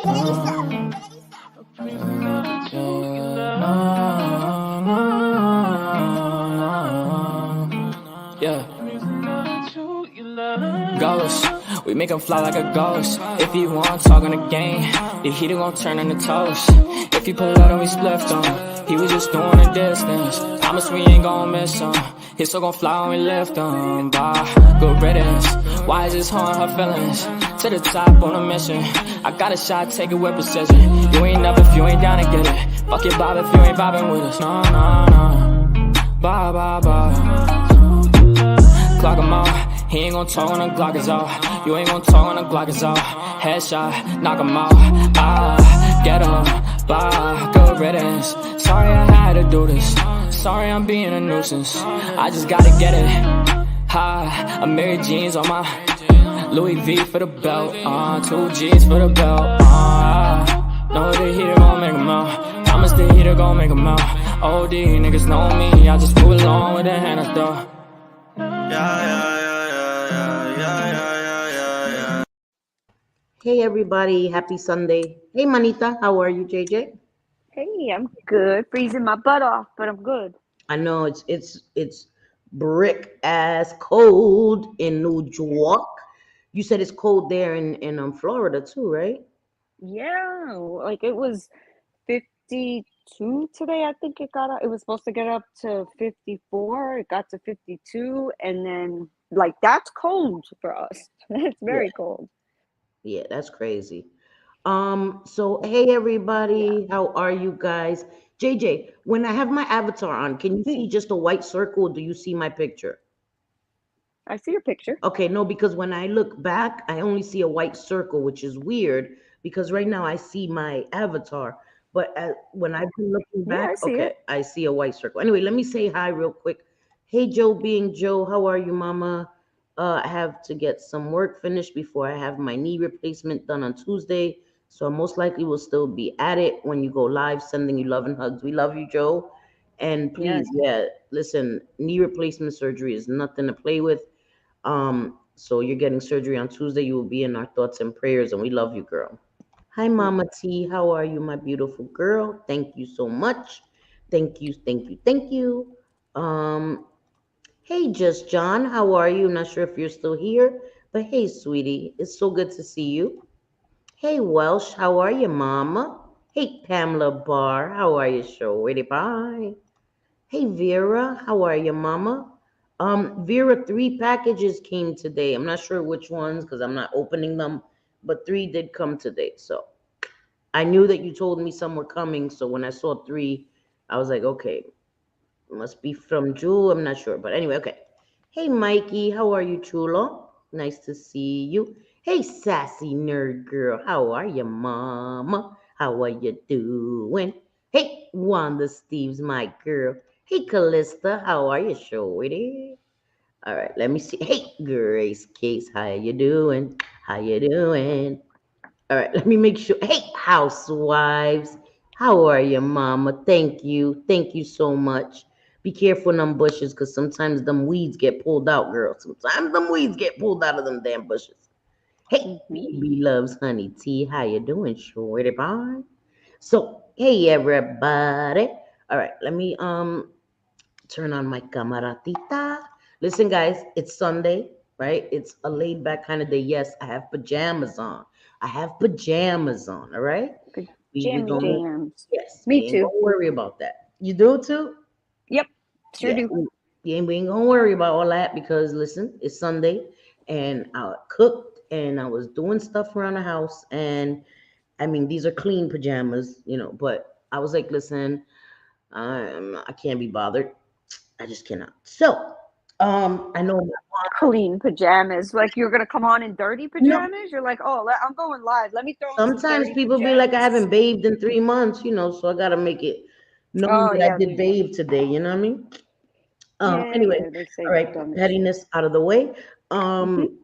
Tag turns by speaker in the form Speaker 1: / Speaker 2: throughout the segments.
Speaker 1: Yeah. Ghost, we make him fly like a ghost. If you want talk on the game, the heater gon' turn into toast. If you pull out and we spliffed him, he was just doing a distance. Promise we ain't gon' miss him. His soul gon' fly when we lift him. Bye, good riddance. Why is this harm her feelings? To the top on a mission. I got a shot, take it with precision. You ain't up if you ain't down to get it. Fuck your bob if you ain't bobbing with us. No, no, no. Bye, bye, bye. Clock him out. He ain't gon' talk when the Glock is off. You ain't gon' talk when the Glock is off. Headshot, knock him out. Ah, get him. Bye, good riddance. Sorry I had to do this. Sorry I'm being a nuisance. I just gotta get it. Hi, I'm Mary Jeans on my Louis V for the belt. 2 G's for the belt. Know the heater gon' make 'em out. Promise the heater gon' make 'em out. OD niggas know me. I just move along with the hand I throw.
Speaker 2: Hey everybody, happy Sunday. Hey Manita, how are you, JJ?
Speaker 3: Hey, I'm good. Freezing my butt off, but I'm good.
Speaker 2: I know it's brick ass cold in New York. You said it's cold there in Florida too, right?
Speaker 3: Yeah, like it was 52 today. I think it got up. It was supposed to get up to 54. It got to 52, and then like that's cold for us. It's very cold.
Speaker 2: Yeah, that's crazy. So hey everybody, how are you guys? JJ, when I have my avatar on, can you see just a white circle? Or do you see my picture?
Speaker 3: I see your picture.
Speaker 2: Okay, no, because when I look back, I only see a white circle, which is weird because right now I see my avatar. But when I've been looking
Speaker 3: Yeah, I
Speaker 2: back,
Speaker 3: see
Speaker 2: okay,
Speaker 3: it.
Speaker 2: I see a white circle. Anyway, let me say hi real quick. Hey, Joe being Joe, how are you, Mama? I have to get some work finished before I have my knee replacement done on Tuesday. So I most likely will still be at it when you go live, sending you love and hugs. We love you, Joe. And please,
Speaker 3: Yes.
Speaker 2: yeah, listen, knee replacement surgery is nothing to play with. So you're getting surgery on Tuesday. You will be in our thoughts and prayers, and we love you, girl. Hi, Mama T. How are you, my beautiful girl? Thank you so much. Thank you, thank you, thank you. Um, hey, Just John. How are you? Not sure if you're still here, but hey, sweetie, it's so good to see you. Hey, Welsh. How are you, Mama? Hey, Pamela Barr. How are you, Shorty? Bye. Hey Vera, how are you, Mama? Vera, 3 packages came today. I'm not sure which ones because I'm not opening them, but 3 did come today. So I knew that you told me some were coming. So when I saw 3, I was like, okay, must be from Jewel. I'm not sure, but anyway, okay. Hey Mikey, how are you, Chulo? Nice to see you. Hey sassy nerd girl, how are you, Mama? How are you doing? Hey Wanda Steves, my girl. Hey Callista, how are you, shorty? All right, let me see. Hey Grace Case, how you doing? How you doing? All right, let me make sure. Hey housewives, how are you, Mama? Thank you. Thank you so much. Be careful in them bushes because sometimes them weeds get pulled out, girl. Sometimes them weeds get pulled out of them damn bushes. Hey, baby loves honey tea. How you doing, shorty pie? So, hey everybody. All right, let me turn on my camaratita. Listen, guys, it's Sunday, right? It's a laid back kind of day. Yes, I have pajamas on. I have pajamas on, all right? We
Speaker 3: Jammy
Speaker 2: gonna
Speaker 3: jams.
Speaker 2: yes,
Speaker 3: Me
Speaker 2: we ain't
Speaker 3: too.
Speaker 2: gonna worry about that. You do too?
Speaker 3: Yep, sure
Speaker 2: Yeah,
Speaker 3: do.
Speaker 2: we ain't gonna worry about all that because listen, it's Sunday and I cooked and I was doing stuff around the house and I mean these are clean pajamas, but I was like, listen, I can't be bothered. I just cannot. So, I know
Speaker 3: Clean pajamas. Like you're gonna come on in dirty
Speaker 2: no.
Speaker 3: pajamas? You're like, oh, I'm going live. Let me throw on some
Speaker 2: Sometimes
Speaker 3: dirty
Speaker 2: people be like, I
Speaker 3: pajamas.
Speaker 2: haven't bathed in 3 months, so I gotta make it known
Speaker 3: Oh
Speaker 2: that I
Speaker 3: yeah,
Speaker 2: did bathe today. You know what I mean? Anyway,
Speaker 3: yeah. They say
Speaker 2: all right,
Speaker 3: done this.
Speaker 2: pettiness out of the way.
Speaker 3: Mhm.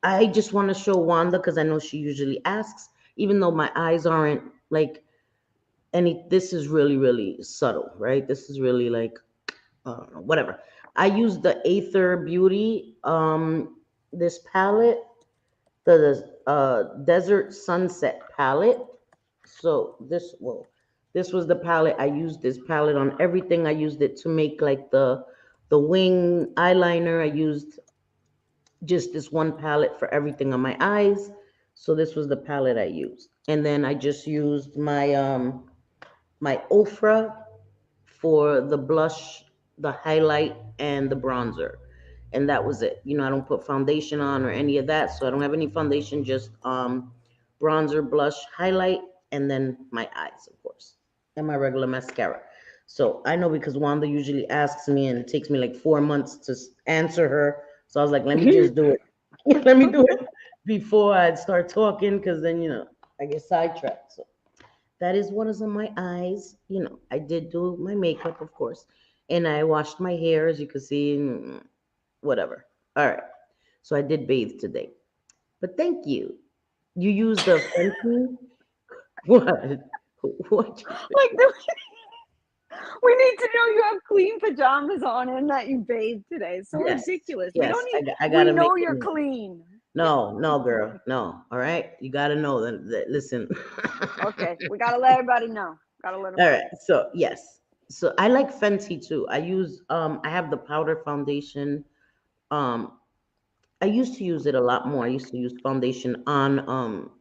Speaker 2: I just want to show Wanda because I know she usually asks, even though my eyes aren't like any. This is really, really subtle, right? This is really like whatever. I use the Aether Beauty this palette, the Desert Sunset palette. So this was the palette. I used this palette on everything. I used it to make like the wing eyeliner. I used just this one palette for everything on my eyes. So this was the palette I used. And then I just used my Ofra for the blush, the highlight, and the bronzer. And that was it. I don't put foundation on or any of that. So I don't have any foundation, just bronzer, blush, highlight, and then my eyes, of course, and my regular mascara. So I know because Wanda usually asks me and it takes me like 4 months to answer her. So I was like, let me just do it. Let me do it before I start talking because then, I get sidetracked. So that is what is on my eyes. I did do my makeup, of course, and I washed my hair, as you can see, whatever. All right. So I did bathe today. But thank you. You used the Fenty? What? What?
Speaker 3: Like we need to know you have clean pajamas on and that you bathed today. It's so
Speaker 2: Yes.
Speaker 3: ridiculous. We
Speaker 2: Yes.
Speaker 3: don't need.
Speaker 2: I
Speaker 3: We
Speaker 2: gotta make
Speaker 3: know
Speaker 2: it
Speaker 3: you're
Speaker 2: known.
Speaker 3: clean.
Speaker 2: No, no, girl. No. All right. You gotta know that listen.
Speaker 3: Okay, we gotta let everybody know. Gotta let them
Speaker 2: All
Speaker 3: know.
Speaker 2: right. So yes. So I like Fenty too. I have the powder foundation. Um I used to use it a lot more. I used to use foundation on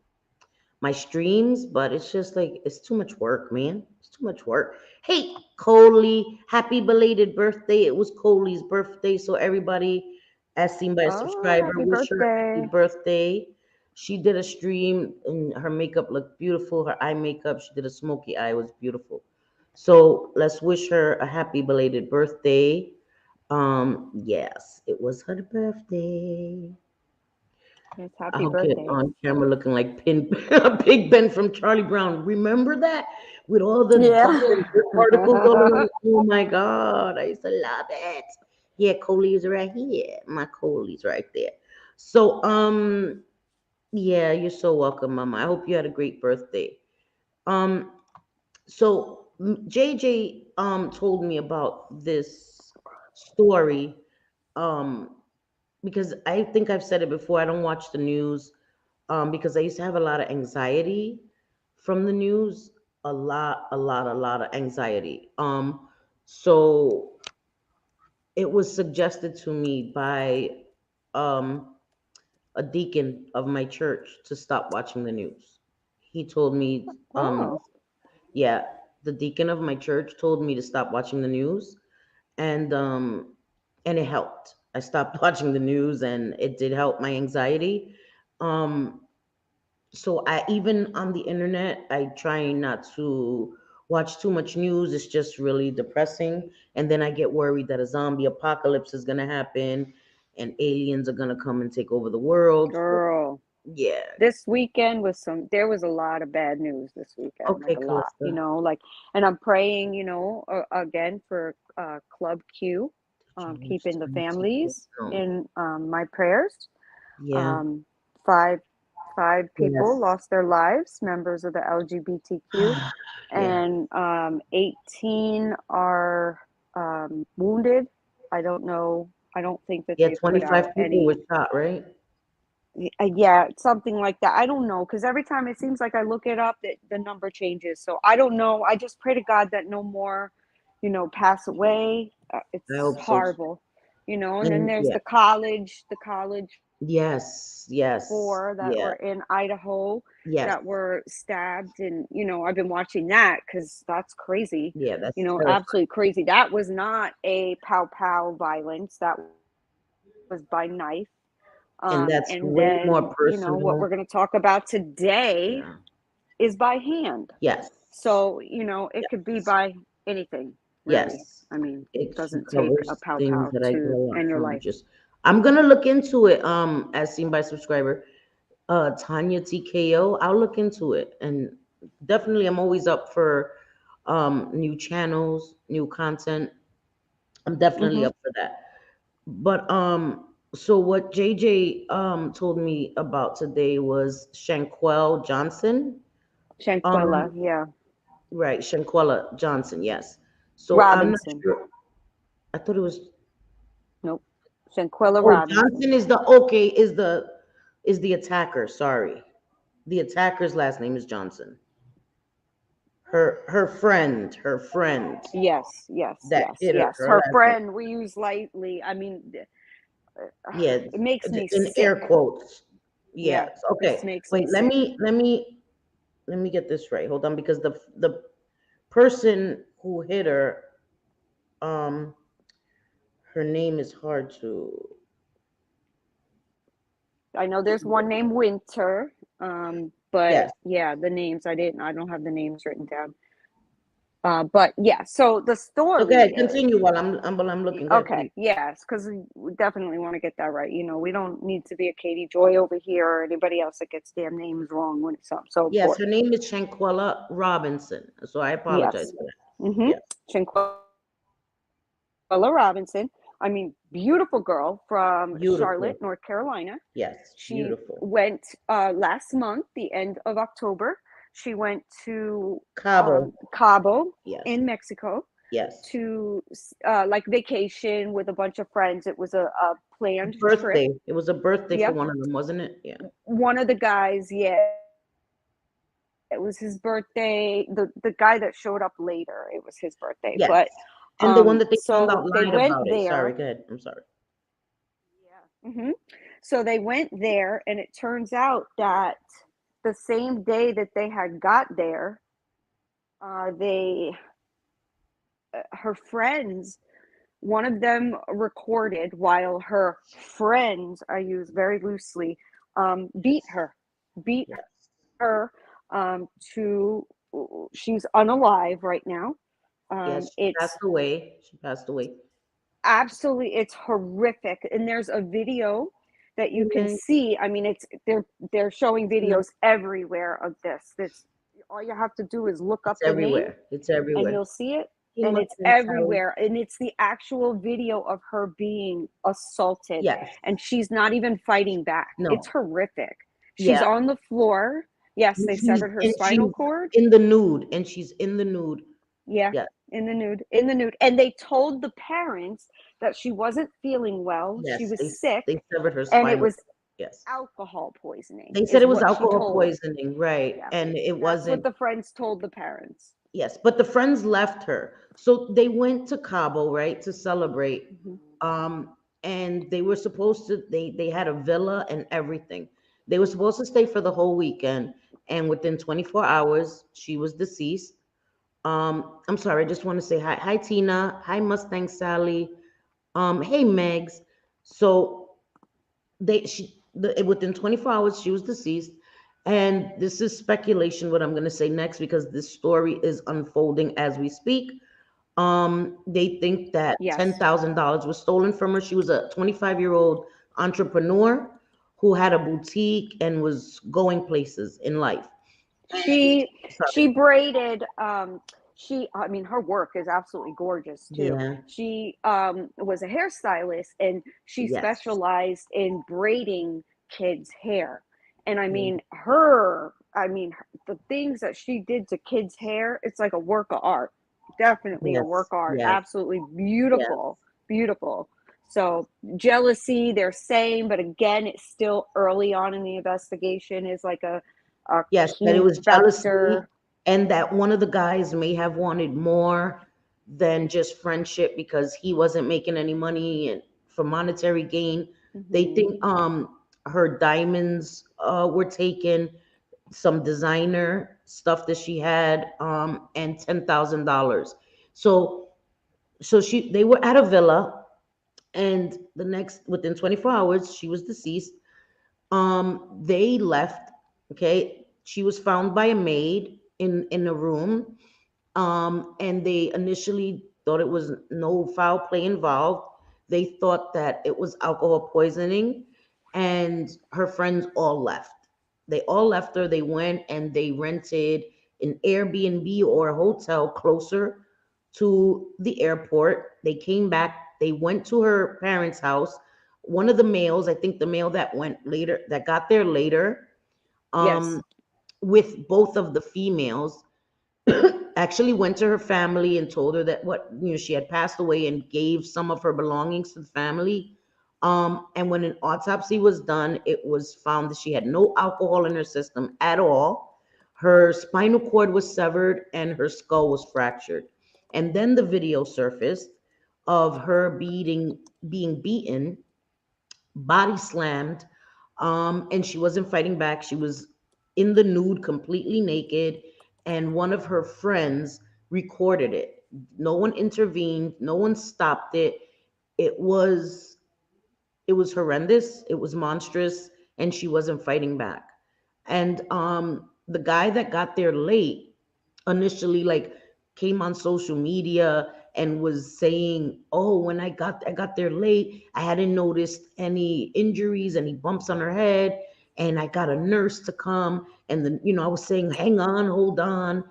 Speaker 2: my streams, but it's just like it's too much work, man. It's too much work. Hey, Coley, happy belated birthday. It was Coley's birthday, so everybody, as seen by a
Speaker 3: Oh,
Speaker 2: subscriber,
Speaker 3: happy
Speaker 2: wish her happy
Speaker 3: birthday.
Speaker 2: birthday. She did a stream and her makeup looked beautiful. Her eye makeup, she did a smoky eye, it was beautiful. So let's wish her a happy belated birthday. Yes, it was her birthday.
Speaker 3: Yes, happy
Speaker 2: I'll get
Speaker 3: birthday.
Speaker 2: on camera looking like Big Ben from Charlie Brown. Remember that? With all the
Speaker 3: Yeah.
Speaker 2: dust and dirt particles all around. Oh my God. I used to love it. Yeah, Coley's right here. My Coley's right there. So, yeah, you're so welcome, Mama. I hope you had a great birthday. Um, so JJ told me about this story. Um, because I think I've said it before. I don't watch the news because I used to have a lot of anxiety from the news, a lot of anxiety. So it was suggested to me by um, a deacon of my church to stop watching the news. He told me,
Speaker 3: Oh,
Speaker 2: yeah, the deacon of my church told me to stop watching the news, and it helped. I stopped watching the news, and it did help my anxiety. Um, so I even on the internet, I try not to watch too much news. It's just really depressing, and then I get worried that a zombie apocalypse is gonna happen, and aliens are gonna come and take over the world.
Speaker 3: girl.
Speaker 2: Yeah.
Speaker 3: This weekend was there was a lot of bad news this weekend, like
Speaker 2: Okay,
Speaker 3: a lot,
Speaker 2: Calista.
Speaker 3: like, and I'm praying, again for Club Q,
Speaker 2: James
Speaker 3: keeping the
Speaker 2: 24.
Speaker 3: families
Speaker 2: No.
Speaker 3: in my prayers.
Speaker 2: Yeah.
Speaker 3: Um, five people
Speaker 2: Yes.
Speaker 3: lost their lives, members of the LGBTQ,
Speaker 2: Yeah.
Speaker 3: and 18 are wounded. I don't know. I don't think that
Speaker 2: Yeah.
Speaker 3: they put out
Speaker 2: 25 people were
Speaker 3: any.
Speaker 2: shot, right?
Speaker 3: Yeah, something like that. I don't know, because every time it seems like I look it up, that the number changes. So I don't know. I just pray to God that no more, pass away.
Speaker 2: I
Speaker 3: It's
Speaker 2: hope so too.
Speaker 3: horrible, and then
Speaker 2: And
Speaker 3: there's
Speaker 2: yeah.
Speaker 3: the college
Speaker 2: Yes. Yes.
Speaker 3: four that
Speaker 2: Yeah.
Speaker 3: were in Idaho
Speaker 2: Yes.
Speaker 3: that were stabbed, and I've been watching that because that's crazy,
Speaker 2: Yeah. That's terrifying.
Speaker 3: absolutely crazy. That was not a pow pow violence. That was by knife.
Speaker 2: And that's
Speaker 3: And
Speaker 2: way more
Speaker 3: then, what
Speaker 2: personal.
Speaker 3: we're going to talk about today
Speaker 2: Yeah.
Speaker 3: is by hand.
Speaker 2: Yes.
Speaker 3: So, it could be
Speaker 2: Yes.
Speaker 3: by anything, really.
Speaker 2: Yes.
Speaker 3: I mean,
Speaker 2: It
Speaker 3: doesn't take a
Speaker 2: covers
Speaker 3: pow
Speaker 2: things
Speaker 3: pow
Speaker 2: that I get a
Speaker 3: to
Speaker 2: lot
Speaker 3: end your
Speaker 2: from.
Speaker 3: life.
Speaker 2: Just I'm gonna look into it. As seen by subscriber, Tanya TKO. I'll look into it, and definitely I'm always up for new channels, new content. I'm definitely
Speaker 3: Mm-hmm.
Speaker 2: up for that. But so what JJ told me about today was Shanquell Johnson.
Speaker 3: Shanquella,
Speaker 2: Um,
Speaker 3: yeah.
Speaker 2: right, Shanquella Johnson, yes. So I'm not
Speaker 3: Robinson.
Speaker 2: sure. I thought it was.
Speaker 3: Nope. Shanquella
Speaker 2: Oh,
Speaker 3: Robinson.
Speaker 2: Johnson is the okay. Is the attacker? Sorry, the attacker's last name is Johnson. her friend
Speaker 3: Yes, yes,
Speaker 2: that
Speaker 3: yes,
Speaker 2: hit her
Speaker 3: yes.
Speaker 2: girl
Speaker 3: Her
Speaker 2: last night.
Speaker 3: friend we use lightly. I mean,
Speaker 2: Yeah,
Speaker 3: it makes me
Speaker 2: in
Speaker 3: sick.
Speaker 2: air quotes.
Speaker 3: Yeah,
Speaker 2: Yes.
Speaker 3: it just
Speaker 2: Okay.
Speaker 3: makes me
Speaker 2: Wait, let
Speaker 3: sick.
Speaker 2: me let me get this right. Hold on, because the person who hit her, um, her name is hard to.
Speaker 3: I know there's one named Winter, but
Speaker 2: Yes.
Speaker 3: yeah, the names I don't have the names written down. But yeah, so the
Speaker 2: So go
Speaker 3: story
Speaker 2: ahead,
Speaker 3: is
Speaker 2: continue while I'm looking. Go ahead,
Speaker 3: okay.
Speaker 2: please.
Speaker 3: Yes, because we definitely want to get that right. We don't need to be a Katie Joy over here or anybody else that gets their names wrong when it's something so
Speaker 2: Yes, her
Speaker 3: important.
Speaker 2: name is Shanquella Robinson. So I apologize
Speaker 3: Yes.
Speaker 2: for that.
Speaker 3: Mm-hmm.
Speaker 2: Yes.
Speaker 3: Shanquella Robinson. I mean, beautiful girl from
Speaker 2: Beautiful.
Speaker 3: Charlotte, North Carolina.
Speaker 2: Yes.
Speaker 3: She
Speaker 2: Beautiful.
Speaker 3: went last month, the end of October. She went to
Speaker 2: Cabo.
Speaker 3: Cabo
Speaker 2: Yes.
Speaker 3: in Mexico
Speaker 2: Yes.
Speaker 3: to like vacation with a bunch of friends. It was a planned trip.
Speaker 2: Birthday. It was a birthday for
Speaker 3: Yep.
Speaker 2: one of them, wasn't it? Yeah.
Speaker 3: One of the guys, yeah, it was his birthday. The guy that showed up later, it was his birthday.
Speaker 2: Yes.
Speaker 3: But
Speaker 2: And the one that they found out
Speaker 3: so they
Speaker 2: lied
Speaker 3: went
Speaker 2: about it. Sorry,
Speaker 3: there.
Speaker 2: go ahead. I'm sorry.
Speaker 3: Yeah. So they went there, and it turns out that the same day that they had got there, they her friends, one of them recorded while her friends, I use very loosely, beat
Speaker 2: Yes.
Speaker 3: her, beat
Speaker 2: Yes.
Speaker 3: her to she's unalive right now.
Speaker 2: Yes. She
Speaker 3: It's
Speaker 2: passed away. She passed away.
Speaker 3: absolutely, it's horrific, and there's a video that you can
Speaker 2: Meg,
Speaker 3: see. I mean, it's they're showing
Speaker 2: no,
Speaker 3: videos everywhere of this. All you have to do is look up
Speaker 2: it's
Speaker 3: the name
Speaker 2: everywhere. It's
Speaker 3: and
Speaker 2: everywhere.
Speaker 3: you'll see it,
Speaker 2: Hey,
Speaker 3: and it's
Speaker 2: Mustang Sally.
Speaker 3: everywhere, and it's the actual video of her being assaulted,
Speaker 2: Yes.
Speaker 3: and she's not even fighting back. It's
Speaker 2: No.
Speaker 3: horrific. She's
Speaker 2: Yeah.
Speaker 3: on the floor. Yes,
Speaker 2: And
Speaker 3: they severed her spinal
Speaker 2: she's
Speaker 3: cord.
Speaker 2: in the nude. And she's in the nude.
Speaker 3: Yeah,
Speaker 2: Yeah.
Speaker 3: in the nude. And they told the parents that she wasn't feeling well, she
Speaker 2: Yes.
Speaker 3: was sick,
Speaker 2: They severed her
Speaker 3: and it
Speaker 2: spinal
Speaker 3: was
Speaker 2: cord. Yes.
Speaker 3: alcohol poisoning,
Speaker 2: They said
Speaker 3: is
Speaker 2: it was
Speaker 3: what she
Speaker 2: alcohol
Speaker 3: told.
Speaker 2: poisoning, right?
Speaker 3: Yeah,
Speaker 2: And it
Speaker 3: that's what
Speaker 2: wasn't.
Speaker 3: the friends told the parents.
Speaker 2: Yes, but the friends left her. So they went to Cabo, right, to celebrate.
Speaker 3: Mhm.
Speaker 2: Um, and they were supposed to they had a villa and everything. They were supposed to stay for the whole weekend, and within 24 hours, she was deceased. I'm sorry, I just want to say hi. Hi Tina. Hi Mustang Sally. Hey Megs. So within 24 hours she was deceased, and this is speculation what I'm going to say next because this story is unfolding as we speak. They think that
Speaker 3: Yes.
Speaker 2: $10,000 was stolen from her. She was a 25-year-old entrepreneur who had a boutique and was going places in life.
Speaker 3: She braided she I mean her work is absolutely gorgeous too.
Speaker 2: Yeah.
Speaker 3: She was a hairstylist, and she
Speaker 2: Yes.
Speaker 3: specialized in braiding kids hair. And
Speaker 2: Yeah.
Speaker 3: the things that she did to kids hair, it's like a work of art. Definitely a work
Speaker 2: Yes.
Speaker 3: of art.
Speaker 2: Yes.
Speaker 3: Absolutely
Speaker 2: Yes.
Speaker 3: beautiful. Beautiful. So jealousy, they're saying, but again, it's still early on in the investigation, is like a
Speaker 2: Yes, that it
Speaker 3: key
Speaker 2: was jealousy
Speaker 3: factor.
Speaker 2: and that one of the guys may have wanted more than just friendship because he wasn't making any money and for monetary gain. They
Speaker 3: Hmm.
Speaker 2: think her diamonds were taken, some designer stuff that she had, and $10,000. So they were at a villa, and within 24 hours she was deceased. They left. Okay, she was found by a maid in a room. And they initially thought it was no foul play involved. They thought that it was alcohol poisoning, and her friends all left. They all left her. They went and they rented an Airbnb or a hotel closer to the airport. They came back. They went to her parents' house. One of the males, I think the male that went later, that got there later, um,
Speaker 3: Yes.
Speaker 2: with both of the females, actually went to her family and told her that she had passed away and gave some of her belongings to the family. And when an autopsy was done, it was found that she had no alcohol in her system at all. Her spinal cord was severed and her skull was fractured. And then the video surfaced of her being beaten, body slammed, and she wasn't fighting back. She was in the nude, completely naked, and one of her friends recorded it. No one intervened, no one stopped it. It was it was horrendous, it was monstrous, and she wasn't fighting back. And the guy that got there late initially like came on social media and was saying, "Oh, when I got there late, I hadn't noticed any injuries, any bumps on her head, and I got a nurse to come, and then I was saying, 'Hang on, hold on.'"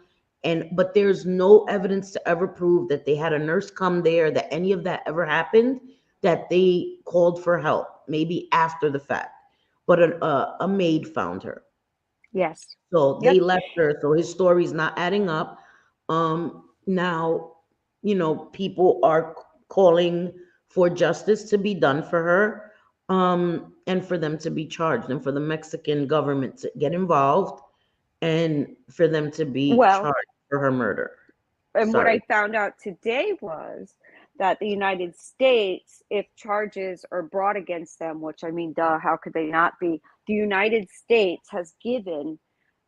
Speaker 2: And but there's no evidence to ever prove that they had a nurse come there, that any of that ever happened, that they called for help, maybe after the fact. But a maid found her.
Speaker 3: Yes.
Speaker 2: So they
Speaker 3: Yep.
Speaker 2: left her. So his story's not adding up. Now, people are calling for justice to be done for her, and for them to be charged, and for the Mexican government to get involved, and for them to be
Speaker 3: Well,
Speaker 2: charged for her murder.
Speaker 3: and what I
Speaker 2: Sorry.
Speaker 3: found out today was that the United States, if charges are brought against them, which I mean, duh, how could they not be? The United States has given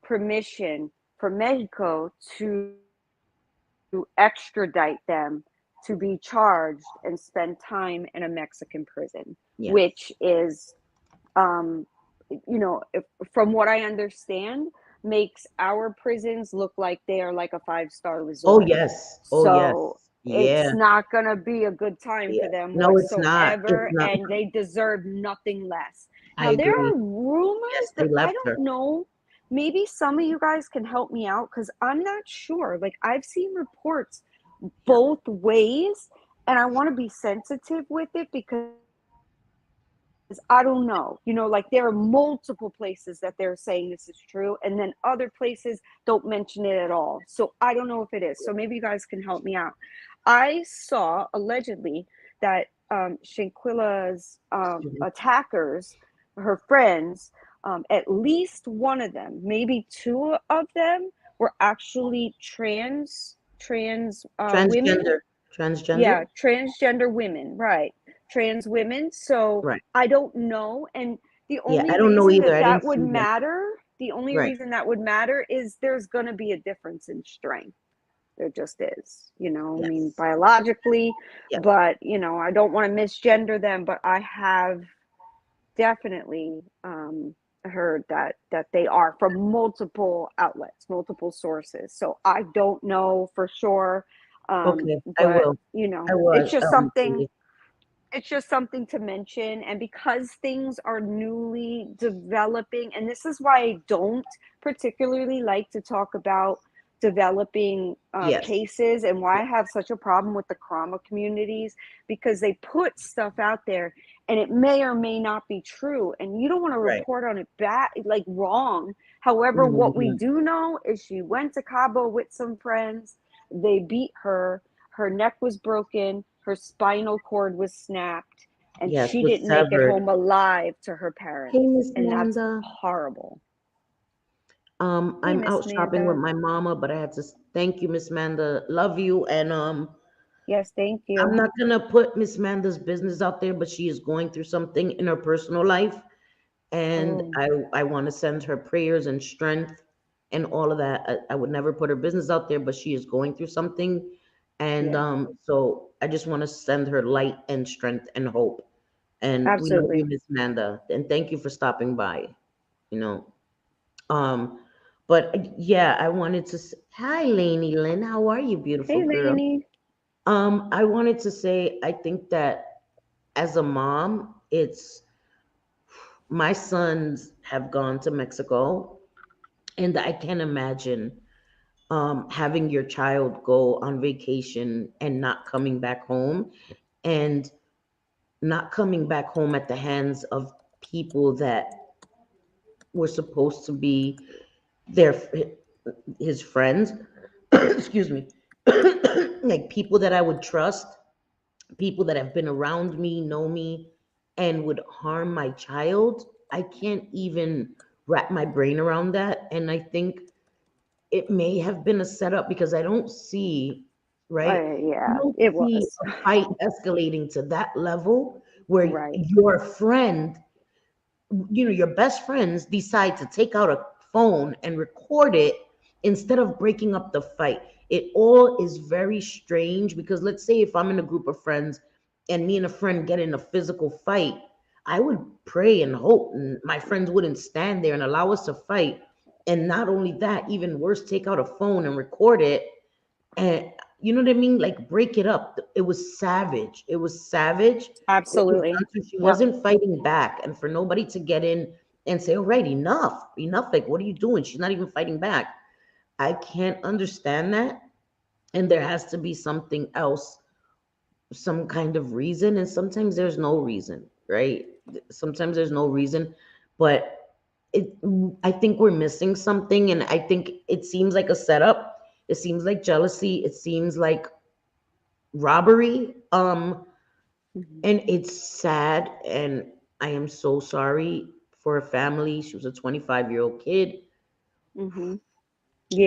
Speaker 3: permission for Mexico to extradite them to be charged and spend time in a Mexican prison,
Speaker 2: Yes.
Speaker 3: which is, um, from what I understand, makes our prisons look like they are like a 5-star
Speaker 2: Oh
Speaker 3: resort.
Speaker 2: yes. Oh yes.
Speaker 3: So
Speaker 2: Yeah.
Speaker 3: it's not going to be a good time
Speaker 2: Yeah.
Speaker 3: for them
Speaker 2: No, it's not. It's
Speaker 3: whatsoever,
Speaker 2: not.
Speaker 3: and they deserve nothing less.
Speaker 2: I
Speaker 3: Now, there
Speaker 2: agree.
Speaker 3: are rumors
Speaker 2: Yes, they
Speaker 3: that I
Speaker 2: left her.
Speaker 3: don't know. Maybe some of you guys can help me out because I'm not sure. Like, I've seen reports both ways, and I want to be sensitive with it because I don't know. Like there are multiple places that they're saying this is true, and then other places don't mention it at all. So I don't know if it is. So maybe you guys can help me out. I saw allegedly that Shanquilla's
Speaker 2: Excuse me.
Speaker 3: attackers, her friends, at least one of them, maybe two of them, were actually trans women.
Speaker 2: Transgender. Transgender?
Speaker 3: Yeah, transgender women, right. Trans women. So
Speaker 2: Right.
Speaker 3: I don't know. And the
Speaker 2: Yeah,
Speaker 3: only
Speaker 2: I don't know
Speaker 3: reason
Speaker 2: either.
Speaker 3: that
Speaker 2: I
Speaker 3: that
Speaker 2: didn't
Speaker 3: would
Speaker 2: see them.
Speaker 3: matter, the only
Speaker 2: Right.
Speaker 3: reason that would matter is there's going to be a difference in strength. There just is, I mean,
Speaker 2: Yes.
Speaker 3: biologically,
Speaker 2: Yep.
Speaker 3: but, I don't want to misgender them, but I have definitely heard that they are from multiple outlets, multiple sources. So I don't know for sure,
Speaker 2: Okay, I
Speaker 3: but
Speaker 2: will. I will. Cindy.
Speaker 3: it's just something to mention. And because things are newly developing, and this is why I don't particularly like to talk about developing
Speaker 2: Yes.
Speaker 3: cases, and why I have such a problem with the trauma communities, because they put stuff out there and it may or may not be true, and you don't want to
Speaker 2: Right.
Speaker 3: report on it bad, like wrong. However, what we
Speaker 2: Mhm.
Speaker 3: do know is she went to Cabo with some friends, they beat her, her neck was broken, her spinal cord was snapped, and
Speaker 2: Yes,
Speaker 3: she
Speaker 2: was
Speaker 3: didn't make it
Speaker 2: severed.
Speaker 3: home alive to her
Speaker 2: Hey,
Speaker 3: parents.
Speaker 2: Miss
Speaker 3: And that's
Speaker 2: Manda.
Speaker 3: horrible. Hey,
Speaker 2: I'm
Speaker 3: Miss
Speaker 2: out shopping with
Speaker 3: Amanda.
Speaker 2: my mama, but I had to thank you, Miss Manda. Love you. And
Speaker 3: Yes, thank
Speaker 2: I'm
Speaker 3: you.
Speaker 2: not gonna put Miss Manda's business out there, but she is going through something in her personal life. And
Speaker 3: Oh,
Speaker 2: I want to send her prayers and strength and all of that. I would never put her business out there, but she is going through something, and
Speaker 3: yeah,
Speaker 2: so I just want to send her light and strength and hope. And we love you,
Speaker 3: absolutely.
Speaker 2: Miss Manda, and thank you for stopping by. You know, um, but yeah, I wanted to. Hi, Lainey Lynn, how are you, beautiful
Speaker 3: Hey,
Speaker 2: girl?
Speaker 3: Lainey.
Speaker 2: I wanted to say I think that as a mom, it's my sons have gone to Mexico, and I can imagine having your child go on vacation and not coming back home, and not coming back home at the hands of people that were supposed to be their his friends. Excuse me. Like people that I would trust, people that have been around me, know me, and would harm my child. I can't even wrap my brain around that. And I think it may have been a setup because I don't see, right? You
Speaker 3: Yeah,
Speaker 2: don't
Speaker 3: it
Speaker 2: see
Speaker 3: was.
Speaker 2: a fight escalating to that level where
Speaker 3: Right.
Speaker 2: your friend, your best friends decide to take out a phone and record it instead of breaking up the fight. It all is very strange because let's say if I'm in a group of friends and me and a friend get in a physical fight, I would pray and hope my friends wouldn't stand there and allow us to fight. And not only that, even worse, take out a phone and record it, and you know what I mean? Like break it up. It was savage. It was savage. What was
Speaker 3: Absolutely.
Speaker 2: done to, she
Speaker 3: Yep.
Speaker 2: wasn't fighting back. And for nobody to get in and say, all right, enough, enough. Like, what are you doing? She's not even fighting back. I can't understand that. And there has to be something else, some kind of reason. And sometimes there's no reason, right? Sometimes there's no reason. But it, I think we're missing something. And I think it seems like a setup. It seems like jealousy. It seems like robbery.
Speaker 3: Mhm.
Speaker 2: And it's sad, and I am so sorry for her family. She was a 25-year-old kid.
Speaker 3: Mhm.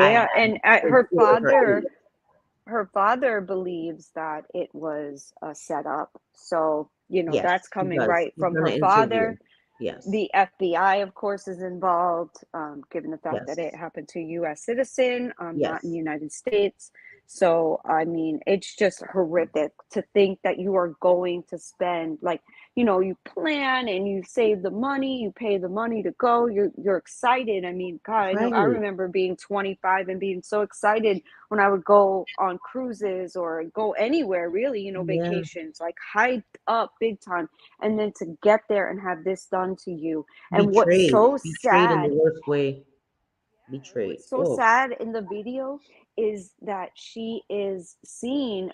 Speaker 2: I
Speaker 3: Yeah,
Speaker 2: had
Speaker 3: and
Speaker 2: to feel her age.
Speaker 3: her father believes that it was a setup. So, you know,
Speaker 2: Yes,
Speaker 3: that's
Speaker 2: he
Speaker 3: coming
Speaker 2: does.
Speaker 3: right
Speaker 2: He's
Speaker 3: from
Speaker 2: done
Speaker 3: her
Speaker 2: an interview.
Speaker 3: father.
Speaker 2: Yes,
Speaker 3: The FBI, of course, is involved, given the fact that it
Speaker 2: yes,
Speaker 3: happened to a U.S. citizen, not in the
Speaker 2: yes,
Speaker 3: United States. So, I mean, it's just horrific to think that you are going to spend, like, you know, you plan and you save the money, you pay the money to go, you're excited. I mean, God, I
Speaker 2: right.
Speaker 3: remember being 25 and being so excited when I would go on cruises or go anywhere, really, you know,
Speaker 2: Yeah,
Speaker 3: vacations, like hyped up big time, and then to get there and have this done to you. And what's
Speaker 2: betrayed,
Speaker 3: so
Speaker 2: betrayed in the
Speaker 3: sad,
Speaker 2: worst way.
Speaker 3: and
Speaker 2: Betrayed.
Speaker 3: what's so
Speaker 2: Oh,
Speaker 3: sad in the video is that she is seeing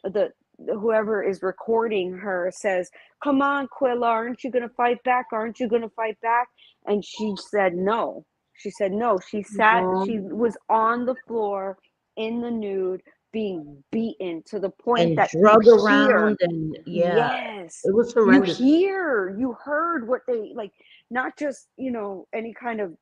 Speaker 3: whoever is recording her says, "Come on, Quilla, aren't you going to fight back? Aren't you going to fight back?" And she said no. She said no. She
Speaker 2: no,
Speaker 3: was on the floor in the nude, being beaten to the point
Speaker 2: and
Speaker 3: that you
Speaker 2: drug
Speaker 3: hear.
Speaker 2: around, and yeah,
Speaker 3: Yes.
Speaker 2: it was
Speaker 3: You
Speaker 2: horrendous.
Speaker 3: hear, you heard what they like, not just, you know, any kind of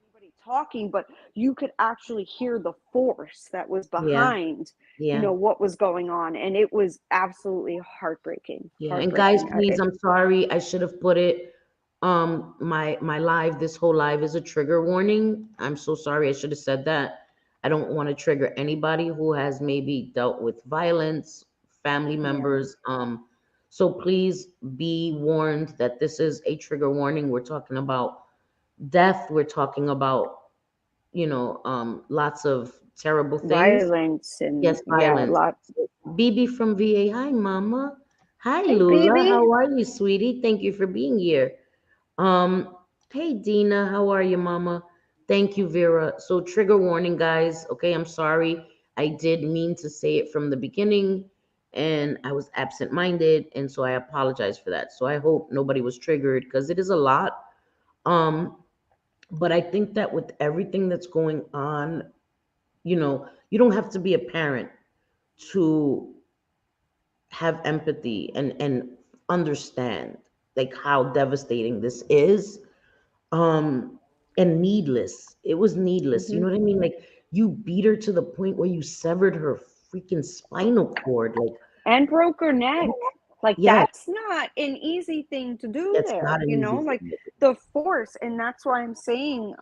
Speaker 3: anybody talking, but you could actually hear the force that was
Speaker 2: Yeah,
Speaker 3: behind, you
Speaker 2: yeah.
Speaker 3: know, what was going on. And it was absolutely heartbreaking.
Speaker 2: Yeah, and guys,
Speaker 3: Heartbreaking.
Speaker 2: please, I'm sorry. I should have put it. My live, this whole live is a trigger warning. I'm so sorry. I should have said that. I don't want to trigger anybody who has maybe dealt with violence, family
Speaker 3: Yeah.
Speaker 2: members. So please be warned that this is a trigger warning. We're talking about death. We're talking about, lots of terrible things.
Speaker 3: Violence and
Speaker 2: Yes,
Speaker 3: yeah,
Speaker 2: violence.
Speaker 3: lots.
Speaker 2: BB from VA. Hi, Mama. Hi,
Speaker 3: Hey,
Speaker 2: Lula.
Speaker 3: baby.
Speaker 2: How are you, sweetie? Thank you for being here. Um, hey, Dina. How are you, Mama? Thank you, Vera. So, trigger warning, guys. Okay, I'm sorry. I did mean to say it from the beginning, and I was absent-minded, and so I apologize for that. So, I hope nobody was triggered because it is a lot. Um, but I think that with everything that's going on, you don't have to be a parent to have empathy and understand like how devastating this is, um and needless. It was needless, you
Speaker 3: Hmm.
Speaker 2: know what I mean? Like, you beat her to the point where you severed her freaking spinal cord. Like,
Speaker 3: And broke her neck. Like,
Speaker 2: yes,
Speaker 3: that's not an easy thing to do
Speaker 2: that's
Speaker 3: there,
Speaker 2: not an
Speaker 3: you know,
Speaker 2: easy
Speaker 3: like
Speaker 2: thing.
Speaker 3: the force. And that's why I'm saying,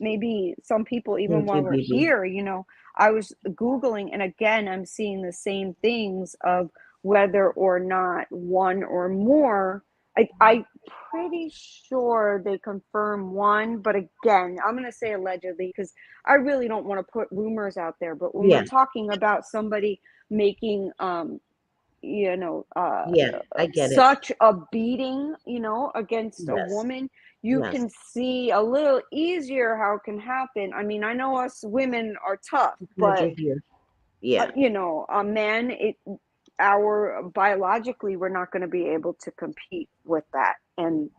Speaker 3: maybe some people, even
Speaker 2: Thank
Speaker 3: while
Speaker 2: you,
Speaker 3: we're
Speaker 2: baby.
Speaker 3: here, you know, I was Googling, and again, I'm seeing the same things of whether or not one or more. I pretty sure they confirm one, but again, I'm going to say allegedly because I really don't want to put rumors out there. But when we're
Speaker 2: Yeah,
Speaker 3: talking about somebody making, you know,
Speaker 2: yeah, I get it.
Speaker 3: such a beating, you know, against a
Speaker 2: Yes,
Speaker 3: woman, you
Speaker 2: yes.
Speaker 3: can see a little easier how it can happen. I mean, I know us women are tough,
Speaker 2: Glad
Speaker 3: but
Speaker 2: you're here. Yeah,
Speaker 3: you know, a man, our biologically, we're not going to be able to compete with that. And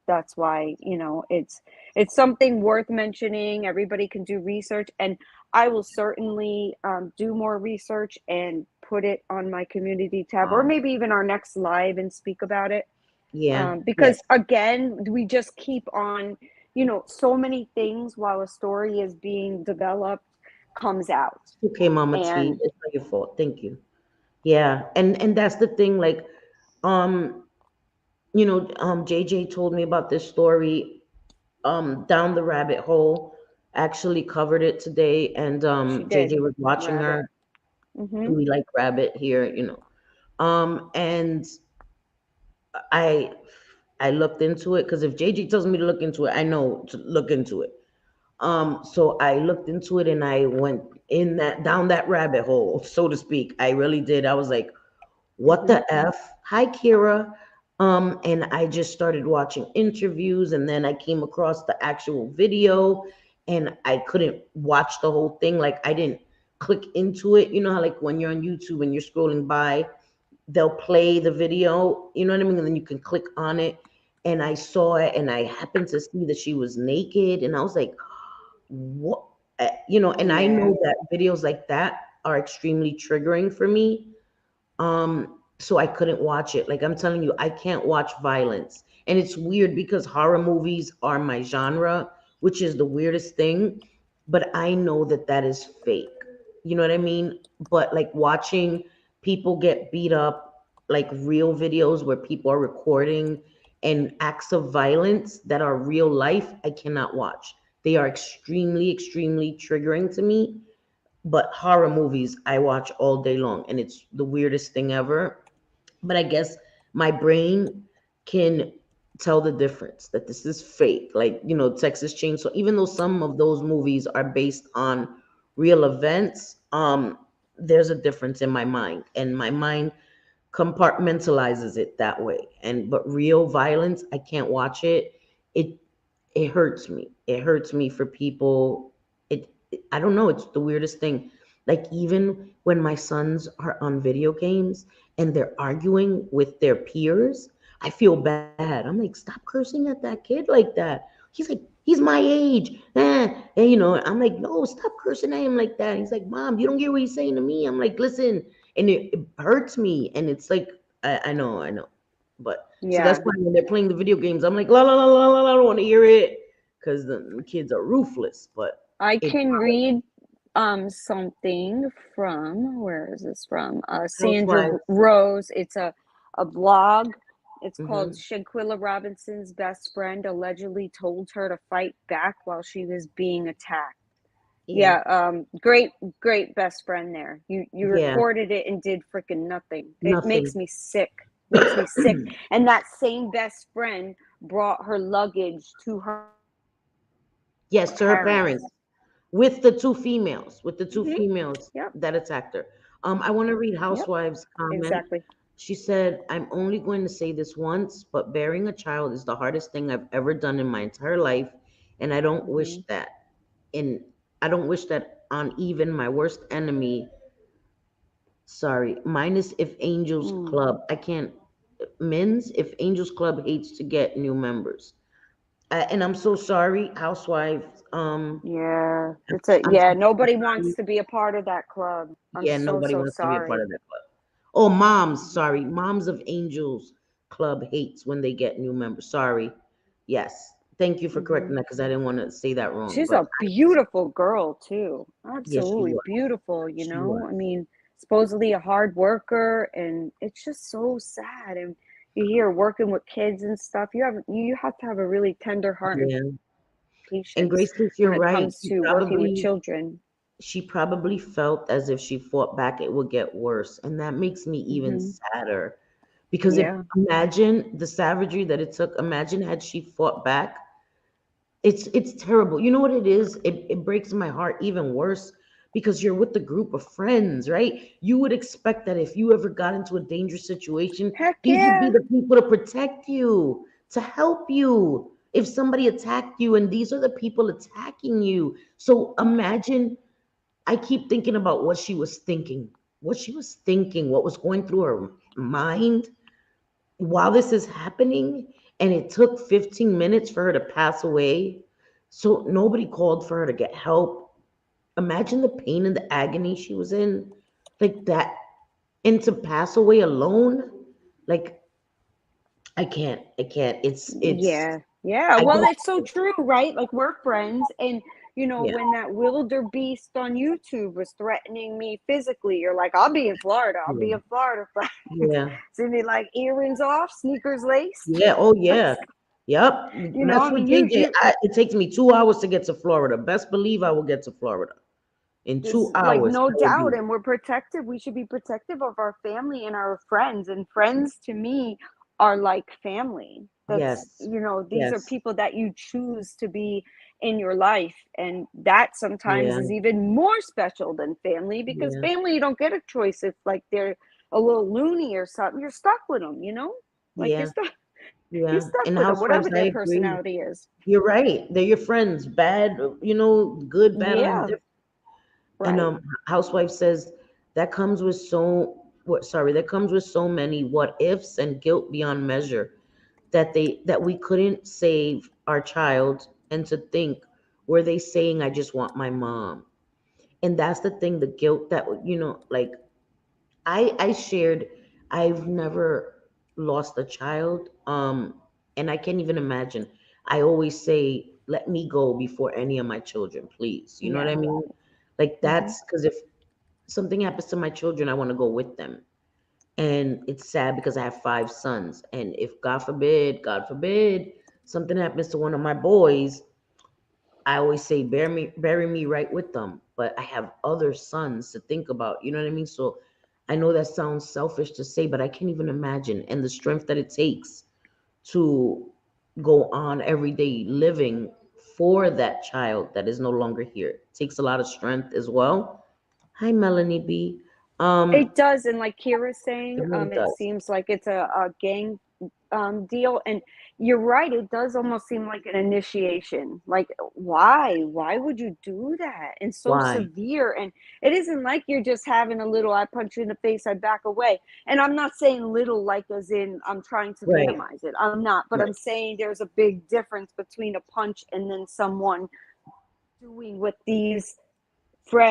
Speaker 3: that's why, you know, it's something worth mentioning. Everybody can do research, and I will certainly do more research and put it on my community tab, or
Speaker 2: um,
Speaker 3: maybe even our next live, and speak about it.
Speaker 2: yeah, yes,
Speaker 3: Because again, we just keep on, you know, so many things while a story is being developed. comes out.
Speaker 2: Okay, Mama T.
Speaker 3: And
Speaker 2: It's not your fault. Thank you. Yeah, and that's the thing. Like, um, JJ told me about this story. Down the rabbit hole actually covered it today, and
Speaker 3: she
Speaker 2: JJ
Speaker 3: did.
Speaker 2: was watching
Speaker 3: Rabbit.
Speaker 2: her.
Speaker 3: Mm-hmm.
Speaker 2: We like rabbit here, and I I looked into it because if JJ tells me to look into it, I know to look into it. So I looked into it and I went in that down that rabbit hole, so to speak. I really did. I was like, what
Speaker 3: Mm-hmm.
Speaker 2: the F? Hi, Kira. And I just started watching interviews and then I came across the actual video and I couldn't watch the whole thing. Like I didn't click into it. You know how like when you're on YouTube and you're scrolling by, they'll play the video, you know what I mean? And then you can click on it. And I saw it and I happened to see that she was naked and I was like, what? And I
Speaker 3: Yeah.
Speaker 2: know that videos like that are extremely triggering for me. So I couldn't watch it. Like I'm telling you, I can't watch violence. And it's weird because horror movies are my genre, which is the weirdest thing, but I know that that is fake. You know what I mean? But like watching people get beat up, like real videos where people are recording and acts of violence that are real life, I cannot watch. They are extremely, extremely triggering to me, but horror movies I watch all day long, and it's the weirdest thing ever. But I guess my brain can tell the difference that this is fake. Like, Texas Chainsaw, even though some of those movies are based on real events, there's a difference in my mind, and my mind compartmentalizes it that way. But real violence, I can't watch it. It it hurts me. It hurts me for people. I don't know, it's the weirdest thing. Like even when my sons are on video games and they're arguing with their peers, I feel bad. I'm like, stop cursing at that kid like that. He's like, he's my age. And I'm like, no, stop cursing at him like that. He's like, Mom, you don't get what he's saying to me. I'm like, listen, and it hurts me. And it's like, I know. But so that's
Speaker 3: Yeah.
Speaker 2: why when they're playing the video games, I'm like, la la la la la, la, I don't want to hear it because the kids are ruthless. But
Speaker 3: I
Speaker 2: it
Speaker 3: can read something from, where is this from? Sandra
Speaker 2: housewives.
Speaker 3: Rose. It's a blog. It's called
Speaker 2: Hmm.
Speaker 3: Shaquilla Robinson's best friend allegedly told her to fight back while she was being attacked.
Speaker 2: Yeah,
Speaker 3: Yeah, great best friend there. You
Speaker 2: yeah,
Speaker 3: recorded it and did freaking nothing. It makes
Speaker 2: nothing.
Speaker 3: me sick. Makes me sick. And that same best friend brought her luggage to her
Speaker 2: Yes, to her parents
Speaker 3: parents.
Speaker 2: with the two
Speaker 3: Hmm.
Speaker 2: females
Speaker 3: Yep.
Speaker 2: that attacked her. I want to read
Speaker 3: Yep.
Speaker 2: Housewives' comment.
Speaker 3: Exactly.
Speaker 2: She said, I'm only going to say this once, but bearing a child is the hardest thing I've ever done in my entire life, and
Speaker 3: Hmm.
Speaker 2: in I don't wish that on even my worst enemy. Sorry, minus if Angels
Speaker 3: Mm.
Speaker 2: Club. I can't. Men's if Angels Club hates to get new members. And I'm so sorry, Housewives.
Speaker 3: Yeah.
Speaker 2: I'm
Speaker 3: Yeah,
Speaker 2: so
Speaker 3: nobody
Speaker 2: sorry.
Speaker 3: wants to be a part of that club. I'm
Speaker 2: Yeah,
Speaker 3: so
Speaker 2: nobody
Speaker 3: so
Speaker 2: wants to be a part
Speaker 3: sorry.
Speaker 2: of that club. Oh, moms, sorry. Moms of Angels Club hates when they get new members. Sorry. Yes. Thank you for
Speaker 3: Hmm.
Speaker 2: correcting that because I didn't want to say that wrong.
Speaker 3: She's
Speaker 2: But
Speaker 3: a beautiful girl too.
Speaker 2: yes, she
Speaker 3: Absolutely
Speaker 2: was.
Speaker 3: beautiful,
Speaker 2: She was.
Speaker 3: I mean, supposedly a hard worker, and it's just so sad. And you hear working with kids and stuff. You have to have a really tender heart and
Speaker 2: Yeah. And
Speaker 3: patience
Speaker 2: Grace, if
Speaker 3: when
Speaker 2: you're
Speaker 3: it
Speaker 2: right,
Speaker 3: comes to working with children.
Speaker 2: she probably felt as if she fought back, it would get worse. And that makes me even
Speaker 3: Hmm.
Speaker 2: sadder. Because if
Speaker 3: Yeah.
Speaker 2: imagine the savagery that it took, imagine had she fought back. It's terrible. You know what it is? It breaks my heart even worse because you're with a group of friends, right? You would expect that if you ever got into a dangerous situation,
Speaker 3: Heck
Speaker 2: these would be
Speaker 3: yeah.
Speaker 2: the people to protect you, to help you. If somebody attacked you and these are the people attacking you. So imagine, I keep thinking about what she was thinking, what was going through her mind while this is happening, and it took 15 minutes for her to pass away. So nobody called for her to get help. Imagine the pain and the agony she was in, like that, and to pass away alone. Like I can't. It's
Speaker 3: Yeah. Yeah,
Speaker 2: I
Speaker 3: well,
Speaker 2: go,
Speaker 3: it's so true, right? Like we're friends, and
Speaker 2: yeah,
Speaker 3: when that wildebeest on YouTube was threatening me physically, you're like, I'll be in Florida. I'll be
Speaker 2: yeah,
Speaker 3: in Florida, friends.
Speaker 2: yeah,
Speaker 3: So they like earrings off, sneakers laced.
Speaker 2: yeah. Oh yeah, yep.
Speaker 3: I
Speaker 2: Mess with
Speaker 3: mean,
Speaker 2: JJ. It takes me 2 hours to get to Florida. Best believe I will get to Florida in
Speaker 3: there's
Speaker 2: two
Speaker 3: like
Speaker 2: hours.
Speaker 3: no
Speaker 2: I will
Speaker 3: doubt,
Speaker 2: be.
Speaker 3: and we're protective. We should be protective of our family and our friends. And friends to me are like family. That's
Speaker 2: Yes,
Speaker 3: these are
Speaker 2: yes,
Speaker 3: people that you choose to be in your life, and that sometimes
Speaker 2: yeah,
Speaker 3: is even more special than family, because
Speaker 2: yeah,
Speaker 3: family you don't get a choice. If like they're a little loony or something, you're stuck with them. Like
Speaker 2: yeah,
Speaker 3: you're
Speaker 2: yeah.
Speaker 3: stuck
Speaker 2: And
Speaker 3: with them,
Speaker 2: housewives,
Speaker 3: whatever
Speaker 2: I
Speaker 3: their
Speaker 2: agree.
Speaker 3: personality is.
Speaker 2: You're right. They're your friends. Bad, good, bad, or
Speaker 3: Yeah,
Speaker 2: indifferent. And
Speaker 3: right.
Speaker 2: housewife says that comes with that comes with so many what ifs and guilt beyond measure that we couldn't save our child, and to think, were they saying I just want my mom? And that's the thing, the guilt that like I shared. I've never lost a child, and I can't even imagine. I always say, let me go before any of my children, please. You know what I
Speaker 3: Yeah.
Speaker 2: mean? Like
Speaker 3: Hmm.
Speaker 2: that's because if something happens to my children, I want to go with them. And it's sad because I have 5 sons, and if God forbid, something happens to one of my boys, I always say, bury me right with them. But I have other sons to think about. You know what I mean? So I know that sounds selfish to say, but I can't even imagine, and the strength that it takes to go on every day living for that child that is no longer here. It takes a lot of strength as well. Hi, Melanie B.
Speaker 3: It
Speaker 2: Um,
Speaker 3: does, and like Kira's
Speaker 2: it
Speaker 3: saying,
Speaker 2: really
Speaker 3: it
Speaker 2: does.
Speaker 3: seems like it's a gang deal, and you're right. It does almost seem like an initiation. Like, why? Why would you do that? And so
Speaker 2: Why?
Speaker 3: severe. And it isn't like you're just having a little. I punch you in the face, I back away. And I'm not saying little like as in I'm trying to
Speaker 2: Right,
Speaker 3: minimize it. I'm not, but
Speaker 2: right.
Speaker 3: I'm saying there's a big difference between a punch and then someone doing what these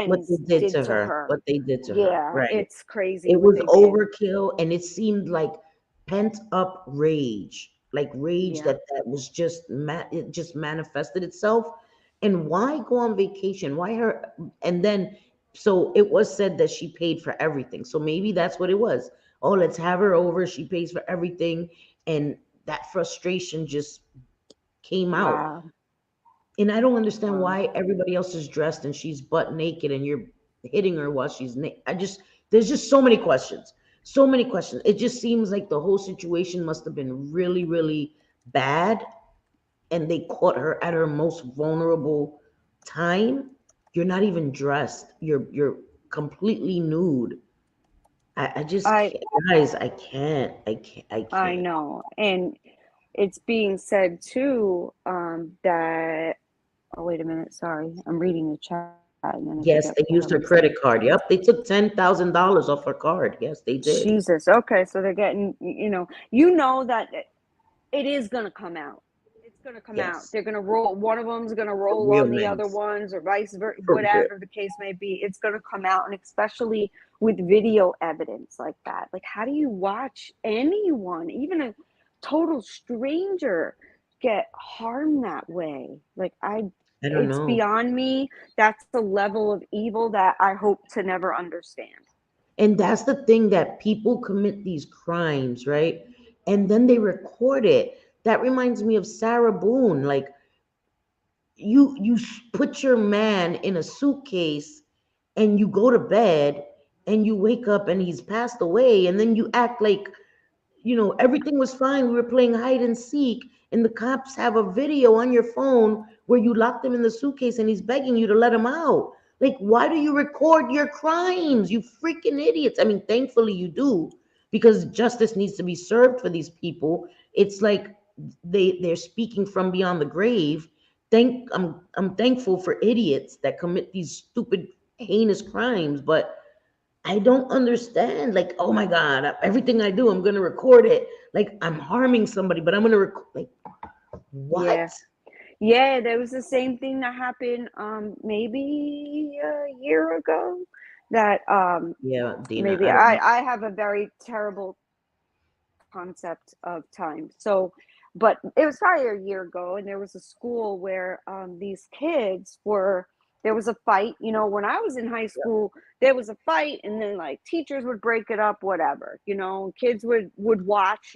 Speaker 2: What they
Speaker 3: friends
Speaker 2: did
Speaker 3: did
Speaker 2: to
Speaker 3: to
Speaker 2: her,
Speaker 3: her.
Speaker 2: what they did to her.
Speaker 3: Yeah,
Speaker 2: Right.
Speaker 3: it's crazy
Speaker 2: It
Speaker 3: what
Speaker 2: was
Speaker 3: they did.
Speaker 2: overkill, and it seemed like pent up rage, like rage
Speaker 3: Yeah.
Speaker 2: that was just it just manifested itself. And why go on vacation? Why her? And then, so it was said that she paid for everything. So maybe that's what it was. Oh, let's have her over. She pays for everything, and that frustration just came out.
Speaker 3: Wow.
Speaker 2: And I don't understand
Speaker 3: Wow.
Speaker 2: why everybody else is dressed and she's butt naked and you're hitting her while she's naked. There's just so many questions. So many questions. It just seems like the whole situation must have been really, really bad. And they caught her at her most vulnerable time. You're not even dressed. You're completely nude. I just
Speaker 3: I
Speaker 2: can't, guys, I can't. I
Speaker 3: I
Speaker 2: can't.
Speaker 3: know. And it's being said too, that oh wait a minute, sorry. I'm reading the chat and then I
Speaker 2: Yes,
Speaker 3: forget
Speaker 2: they
Speaker 3: what the
Speaker 2: used
Speaker 3: hell
Speaker 2: her
Speaker 3: I'm saying.
Speaker 2: credit card. Yep, they took $10,000 off her card. Yes, they did.
Speaker 3: Jesus. Okay, so they're getting, that it is going to come out. It's going to come out.
Speaker 2: Yes.
Speaker 3: They're going to roll. One of them's going to
Speaker 2: The
Speaker 3: roll
Speaker 2: real
Speaker 3: on the other
Speaker 2: names.
Speaker 3: ones, or vice versa,
Speaker 2: For real.
Speaker 3: whatever the case may be. It's going to come out, and especially with video evidence like that. Like, how do you watch anyone, even a total stranger, get harmed that way? Like,
Speaker 2: I don't
Speaker 3: it's
Speaker 2: know.
Speaker 3: beyond me. That's a level of evil that I hope to never understand.
Speaker 2: And that's the thing, that people commit these crimes, right? And then they record it. That reminds me of Sarah Boone. Like, put your man in a suitcase and you go to bed and you wake up and he's passed away, and then you act like everything was fine. We were playing hide and seek, and the cops have a video on your phone where you locked him in the suitcase and he's begging you to let him out. Like, why do you record your crimes? You freaking idiots. I mean, thankfully you do, because justice needs to be served for these people. It's like they're speaking from beyond the grave. I'm thankful for idiots that commit these stupid, heinous crimes, but I don't understand. Like, oh my God, everything I do, I'm gonna record it. Like, I'm harming somebody, but I'm gonna record. Like, what?
Speaker 3: Yeah. Yeah, there was the same thing that happened maybe a year ago, that
Speaker 2: Yeah, Dina,
Speaker 3: maybe
Speaker 2: I don't know.
Speaker 3: I have a very terrible concept of time. So but it was probably a year ago, and there was a school where these kids were. There was a fight. You know, when I was in high school, there was a fight, and then like teachers would break it up, whatever. You know, kids would watch.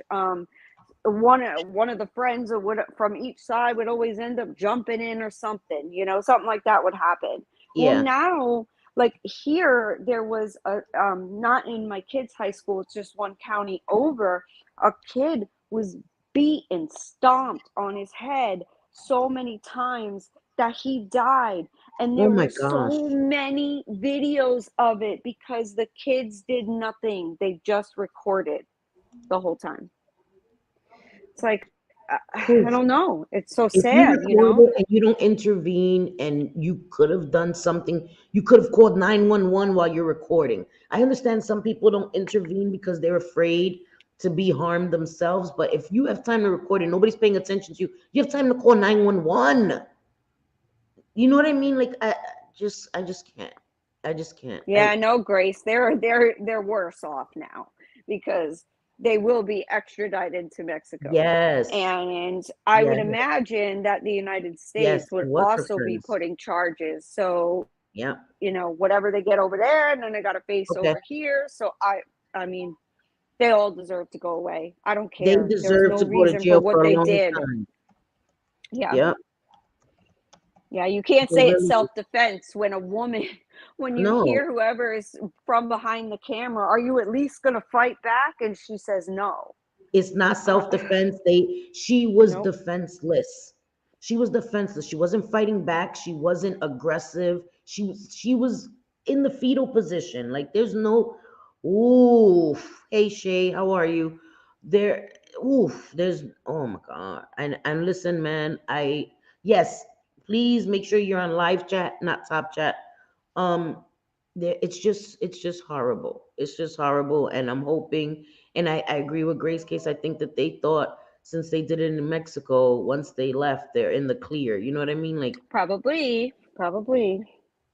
Speaker 3: One of the friends would from each side would always end up jumping in or something. You know, something like that would happen. Well,
Speaker 2: Yeah.
Speaker 3: now like here there was a not in my kids' high school. It's just one county over. A kid was beat and stomped on his head so many times that he died. And
Speaker 2: Oh
Speaker 3: there
Speaker 2: my
Speaker 3: were
Speaker 2: gosh.
Speaker 3: so many videos of it because the kids did nothing. They just recorded the whole time. It's like, I
Speaker 2: Proof.
Speaker 3: don't know. It's so
Speaker 2: If you
Speaker 3: sad, you
Speaker 2: record
Speaker 3: know?
Speaker 2: it and you don't intervene and you could have done something, you could have called 911 while you're recording. I understand some people don't intervene because they're afraid to be harmed themselves, but if you have time to record and nobody's paying attention to you, you have time to call 911. You know what I mean? Like I just can't. I just can't.
Speaker 3: Yeah, no, Grace. They're worse off now because they will be extradited to Mexico.
Speaker 2: Yes.
Speaker 3: And I would
Speaker 2: Yes.
Speaker 3: imagine that the United
Speaker 2: Yes.
Speaker 3: States would
Speaker 2: And what's her
Speaker 3: also be
Speaker 2: friends?
Speaker 3: putting charges. So,
Speaker 2: Yeah.
Speaker 3: you know, whatever they get over there, and then they got to face
Speaker 2: Okay.
Speaker 3: over here. So I mean, they all deserve to go away. I don't
Speaker 2: They
Speaker 3: care. There's
Speaker 2: deserve
Speaker 3: no
Speaker 2: to go to
Speaker 3: reason for
Speaker 2: jail
Speaker 3: what
Speaker 2: for a
Speaker 3: they
Speaker 2: long
Speaker 3: did.
Speaker 2: time.
Speaker 3: Yeah.
Speaker 2: Yeah.
Speaker 3: Yeah, you can't
Speaker 2: They
Speaker 3: say it's
Speaker 2: really
Speaker 3: self-defense when a woman, when you
Speaker 2: no.
Speaker 3: hear whoever is from behind the camera, are you at least going to fight back? And she says no.
Speaker 2: It's not
Speaker 3: Uh,
Speaker 2: self-defense. She was
Speaker 3: nope.
Speaker 2: defenseless. She was defenseless. She wasn't fighting back. She wasn't aggressive. She was in the fetal position. Like there's no oof. Hey Shay, how are you? There oof. There's oh my god. And listen, man, yes, please make sure you're on live chat, not top chat. Um it's just horrible. It's just horrible. And I'm hoping, and I agree with Grace Case. I think that they thought since they did it in Mexico, once they left, they're in the clear. You know what I mean? Like,
Speaker 3: Probably.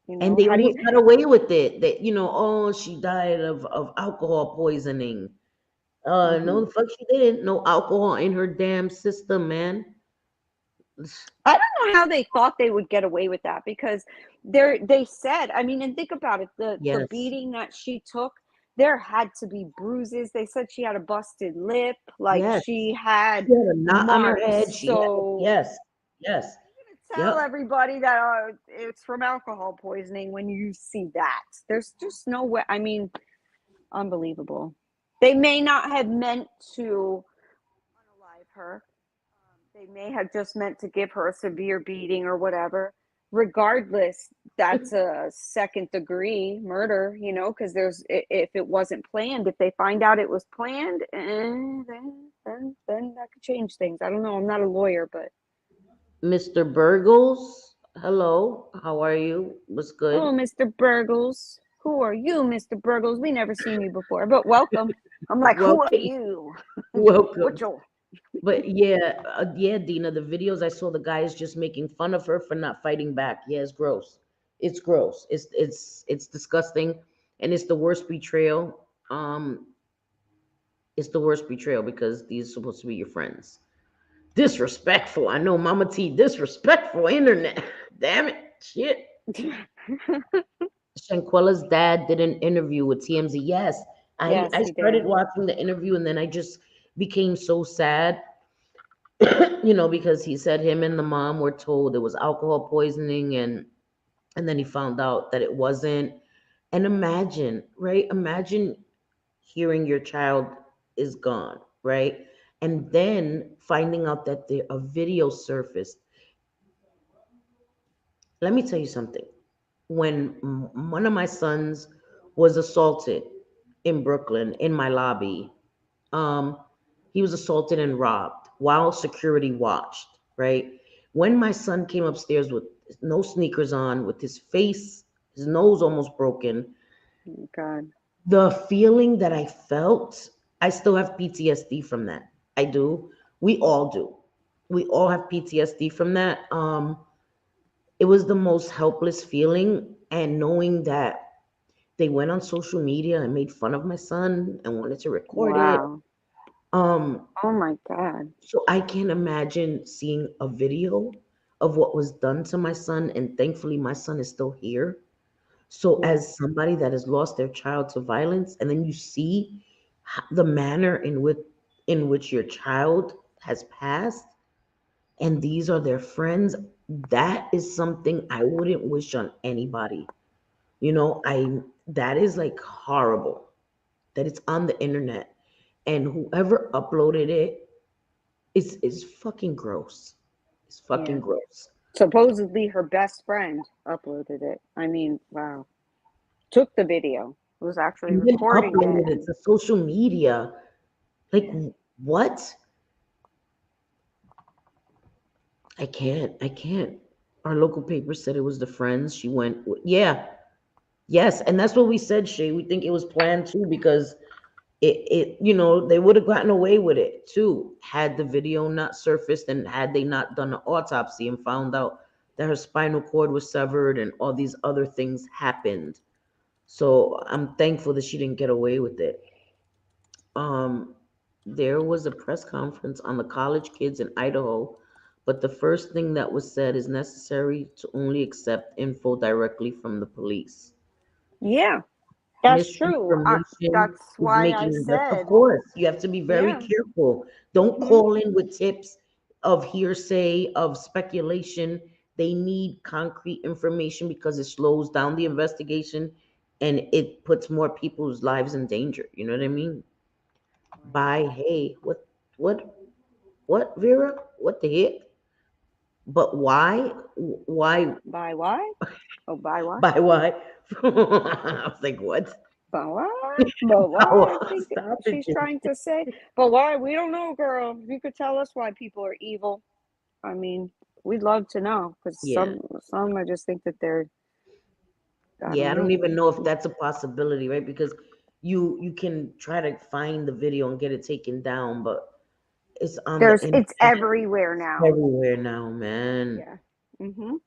Speaker 3: You
Speaker 2: and
Speaker 3: know,
Speaker 2: they
Speaker 3: how do you?
Speaker 2: almost got away with it. That oh, she died of alcohol poisoning.
Speaker 3: Mhm.
Speaker 2: No, the fuck she didn't. No alcohol in her damn system, man.
Speaker 3: I don't know how they thought they would get away with that because they said, I mean, and think about it, the
Speaker 2: Yes,
Speaker 3: beating that she took, there had to be bruises. They said she had a busted lip, like
Speaker 2: yes.
Speaker 3: she had
Speaker 2: She had a knot on her head.
Speaker 3: marks.
Speaker 2: She had
Speaker 3: So
Speaker 2: yes, yes,
Speaker 3: tell
Speaker 2: yep.
Speaker 3: everybody that it's from alcohol poisoning when you see that. There's just no way. I mean, unbelievable. They may not have meant to unalive her. They may have just meant to give her a severe beating or whatever. Regardless, that's a second degree murder, you know, because if it wasn't planned, if they find out it was planned, then that could change things. I don't know. I'm not a lawyer, but
Speaker 2: Mr. Burgos, hello. How are you? What's
Speaker 3: oh,
Speaker 2: good?
Speaker 3: Mr. Burgles, who are you, Mr. Burgles? We never seen you before, but welcome. I'm like, who are
Speaker 2: Welcome,
Speaker 3: you? What
Speaker 2: welcome.
Speaker 3: your
Speaker 2: But yeah, yeah, Dina, the videos I saw, the guy is just making fun of her for not fighting back. Yeah, it's gross. It's gross. It's disgusting, and it's the worst betrayal. It's the worst betrayal because these are supposed to be your friends. Disrespectful. I know, Mama T. Disrespectful internet. Damn it. Shit. Shanquella's dad did an interview with TMZ. Yes, I
Speaker 3: Yes,
Speaker 2: I
Speaker 3: he
Speaker 2: started
Speaker 3: did.
Speaker 2: watching the interview and then I just became so sad, because he said him and the mom were told it was alcohol poisoning, and then he found out that it wasn't. And imagine, right? Imagine hearing your child is gone, right? And then finding out that a video surfaced. Let me tell you something. When one of my sons was assaulted in Brooklyn in my lobby, um, he was assaulted and robbed while security watched, right? When my son came upstairs with no sneakers on, with his nose almost broken,
Speaker 3: Oh, God.
Speaker 2: the feeling that I felt, I still have PTSD from that. I do. We all do. We all have PTSD from that. It was the most helpless feeling, and knowing that they went on social media and made fun of my son and wanted to record it.
Speaker 3: Wow.
Speaker 2: Um,
Speaker 3: Oh my God.
Speaker 2: so I can't imagine seeing a video of what was done to my son, and thankfully my son is still here. So
Speaker 3: Yeah.
Speaker 2: as somebody that has lost their child to violence, and then you see the manner in which your child has passed, and these are their friends, that is something I wouldn't wish on anybody. I that is like horrible that it's on the internet, and whoever uploaded it is fucking gross. It's fucking
Speaker 3: Yeah.
Speaker 2: gross.
Speaker 3: Supposedly her best friend uploaded it. I mean, wow. Took the video. Was actually
Speaker 2: And then
Speaker 3: recording it,
Speaker 2: uploaded it
Speaker 3: and
Speaker 2: to social media. Like,
Speaker 3: yeah.
Speaker 2: what? I can't. Our local paper said it was the friends. She went, yeah, yes, and that's what we said, Shay. We think it was planned too because they would have gotten away with it too had the video not surfaced and had they not done an autopsy and found out that her spinal cord was severed and all these other things happened. So I'm thankful that she didn't get away with it. Um, there was a press conference on the college kids in Idaho, but the first thing that was said is necessary to only accept info directly from the police.
Speaker 3: Yeah, that's true.
Speaker 2: Misinformation
Speaker 3: That's
Speaker 2: is
Speaker 3: why I
Speaker 2: making of
Speaker 3: said,
Speaker 2: course, you have to be very
Speaker 3: yeah.
Speaker 2: careful. Don't
Speaker 3: Hmm.
Speaker 2: call in with tips of hearsay, of speculation. They need concrete information because it slows down the investigation and it puts more people's lives in danger. You know what I mean?
Speaker 3: Right.
Speaker 2: By hey, what what Vera? What the heck? But why? Why?
Speaker 3: By why? Oh, by why?
Speaker 2: By why? I was like, what?
Speaker 3: But why? But why? I think
Speaker 2: Stop it,
Speaker 3: she's
Speaker 2: Jimmy.
Speaker 3: trying to say. But why? We don't know, girl. You could tell us why people are evil. I mean, we'd love to know because
Speaker 2: Yeah.
Speaker 3: some I just think that they're. I
Speaker 2: Yeah,
Speaker 3: don't
Speaker 2: I don't
Speaker 3: know.
Speaker 2: even know if that's a possibility, right? Because you can try to find the video and get it taken down, but it's on the
Speaker 3: It's
Speaker 2: internet
Speaker 3: everywhere now.
Speaker 2: everywhere now, man.
Speaker 3: Yeah. Mhm.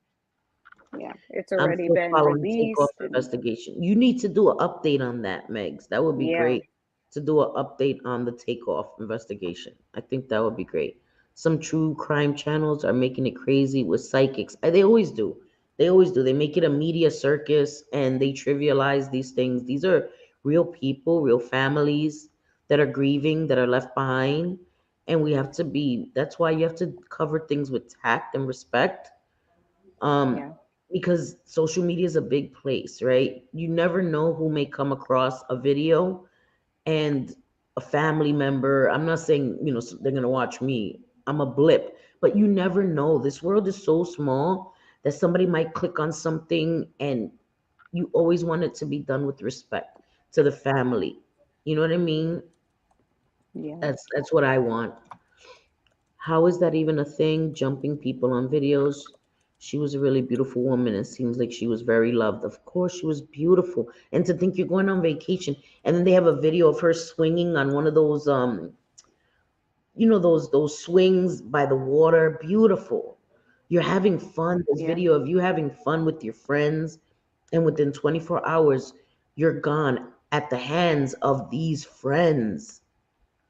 Speaker 3: Yeah. It's
Speaker 2: I'm
Speaker 3: already
Speaker 2: still
Speaker 3: been
Speaker 2: following takeoff
Speaker 3: released, and
Speaker 2: investigation. You need to do an update on that, Megs. That would be
Speaker 3: yeah.
Speaker 2: great to do an update on the takeoff investigation. I think that would be great. Some true crime channels are making it crazy with psychics. They always do. They always do. They make it a media circus and they trivialize these things. These are real people, real families that are grieving, that are left behind. And we have to be, that's why you have to cover things with tact and respect, um,
Speaker 3: Yeah.
Speaker 2: because social media is a big place, right? You never know who may come across a video and a family member. I'm not saying, they're going to watch me. I'm a blip, but you never know. This world is so small that somebody might click on something and you always want it to be done with respect to the family. You know what I mean?
Speaker 3: Yeah.
Speaker 2: That's what I want. How is that even a thing? Jumping people on videos. She was a really beautiful woman. It seems like she was very loved. Of course, she was beautiful. And to think you're going on vacation, and then they have a video of her swinging on one of those, those swings by the water. Beautiful. You're having fun. This
Speaker 3: Yeah.
Speaker 2: video of you having fun with your friends, and within 24 hours, you're gone at the hands of these friends.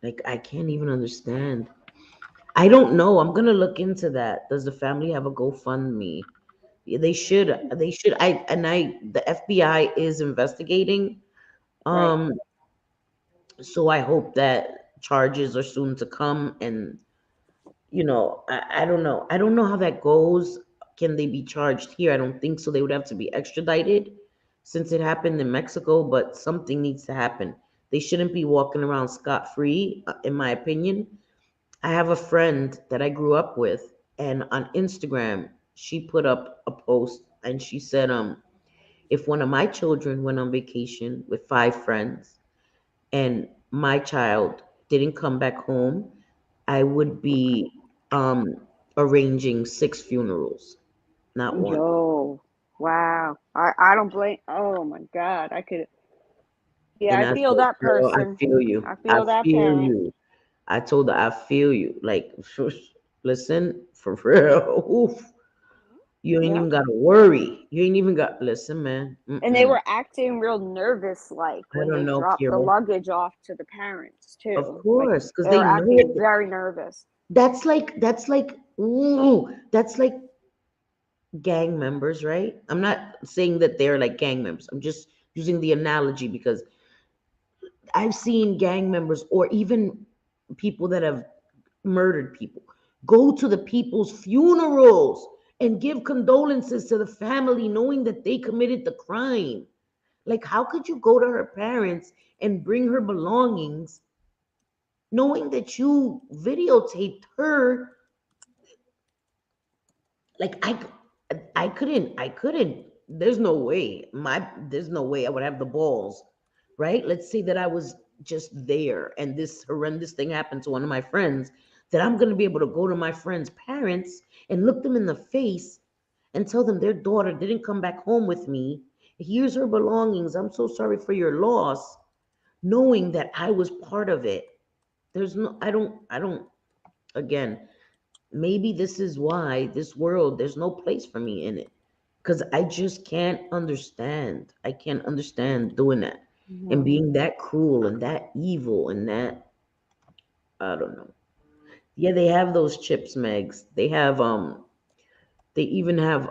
Speaker 2: Like I can't even understand. I don't know. I'm gonna look into that. Does the family have a GoFundMe? Yeah, they should. They should. The FBI is investigating.
Speaker 3: Right.
Speaker 2: Um, so I hope that charges are soon to come. And I don't know. I don't know how that goes. Can they be charged here? I don't think so. They would have to be extradited since it happened in Mexico. But something needs to happen. They shouldn't be walking around scot free, in my opinion. I have a friend that I grew up with, and on Instagram, she put up a post and she said, if one of my children went on vacation with 5 friends and my child didn't come back home, I would be arranging 6 funerals, not one.
Speaker 3: Yo. Wow. I don't blame. Oh my God. I could. Yeah.
Speaker 2: And
Speaker 3: I
Speaker 2: I
Speaker 3: feel
Speaker 2: said,
Speaker 3: that
Speaker 2: girl, I
Speaker 3: person.
Speaker 2: feel you.
Speaker 3: I
Speaker 2: I
Speaker 3: feel that
Speaker 2: feel
Speaker 3: parent.
Speaker 2: you. I told her, I feel you. Like, listen, for real. Oof. You ain't
Speaker 3: Yeah.
Speaker 2: even gotta worry. You ain't even got listen, man.
Speaker 3: And they
Speaker 2: Mm-mm.
Speaker 3: were acting real nervous, like
Speaker 2: I
Speaker 3: when
Speaker 2: don't
Speaker 3: they
Speaker 2: know,
Speaker 3: dropped the
Speaker 2: Kira.
Speaker 3: luggage off to the parents
Speaker 2: Of
Speaker 3: too. Like
Speaker 2: course, because
Speaker 3: they
Speaker 2: they
Speaker 3: were
Speaker 2: know
Speaker 3: acting
Speaker 2: it.
Speaker 3: very nervous.
Speaker 2: That's like gang members, right? I'm not saying that they're like gang members. I'm just using the analogy because I've seen gang members or even people that have murdered people go to the people's funerals and give condolences to the family knowing that they committed the crime. Like, how could you go to her parents and bring her belongings knowing that you videotaped her? Like, I couldn't. There's no way I would have the balls, right? Let's say that I was just there and this horrendous thing happened to one of my friends, that I'm going to be able to go to my friend's parents and look them in the face and tell them their daughter didn't come back home with me. Here's her belongings. I'm so sorry for your loss, knowing that I was part of it. I don't, again, maybe this is why this world, there's no place for me in it. Because I just can't understand. I can't understand doing that and
Speaker 3: Mhm.
Speaker 2: being that cruel and that evil and that, I don't know. Yeah, they have those chips, Megs. They even have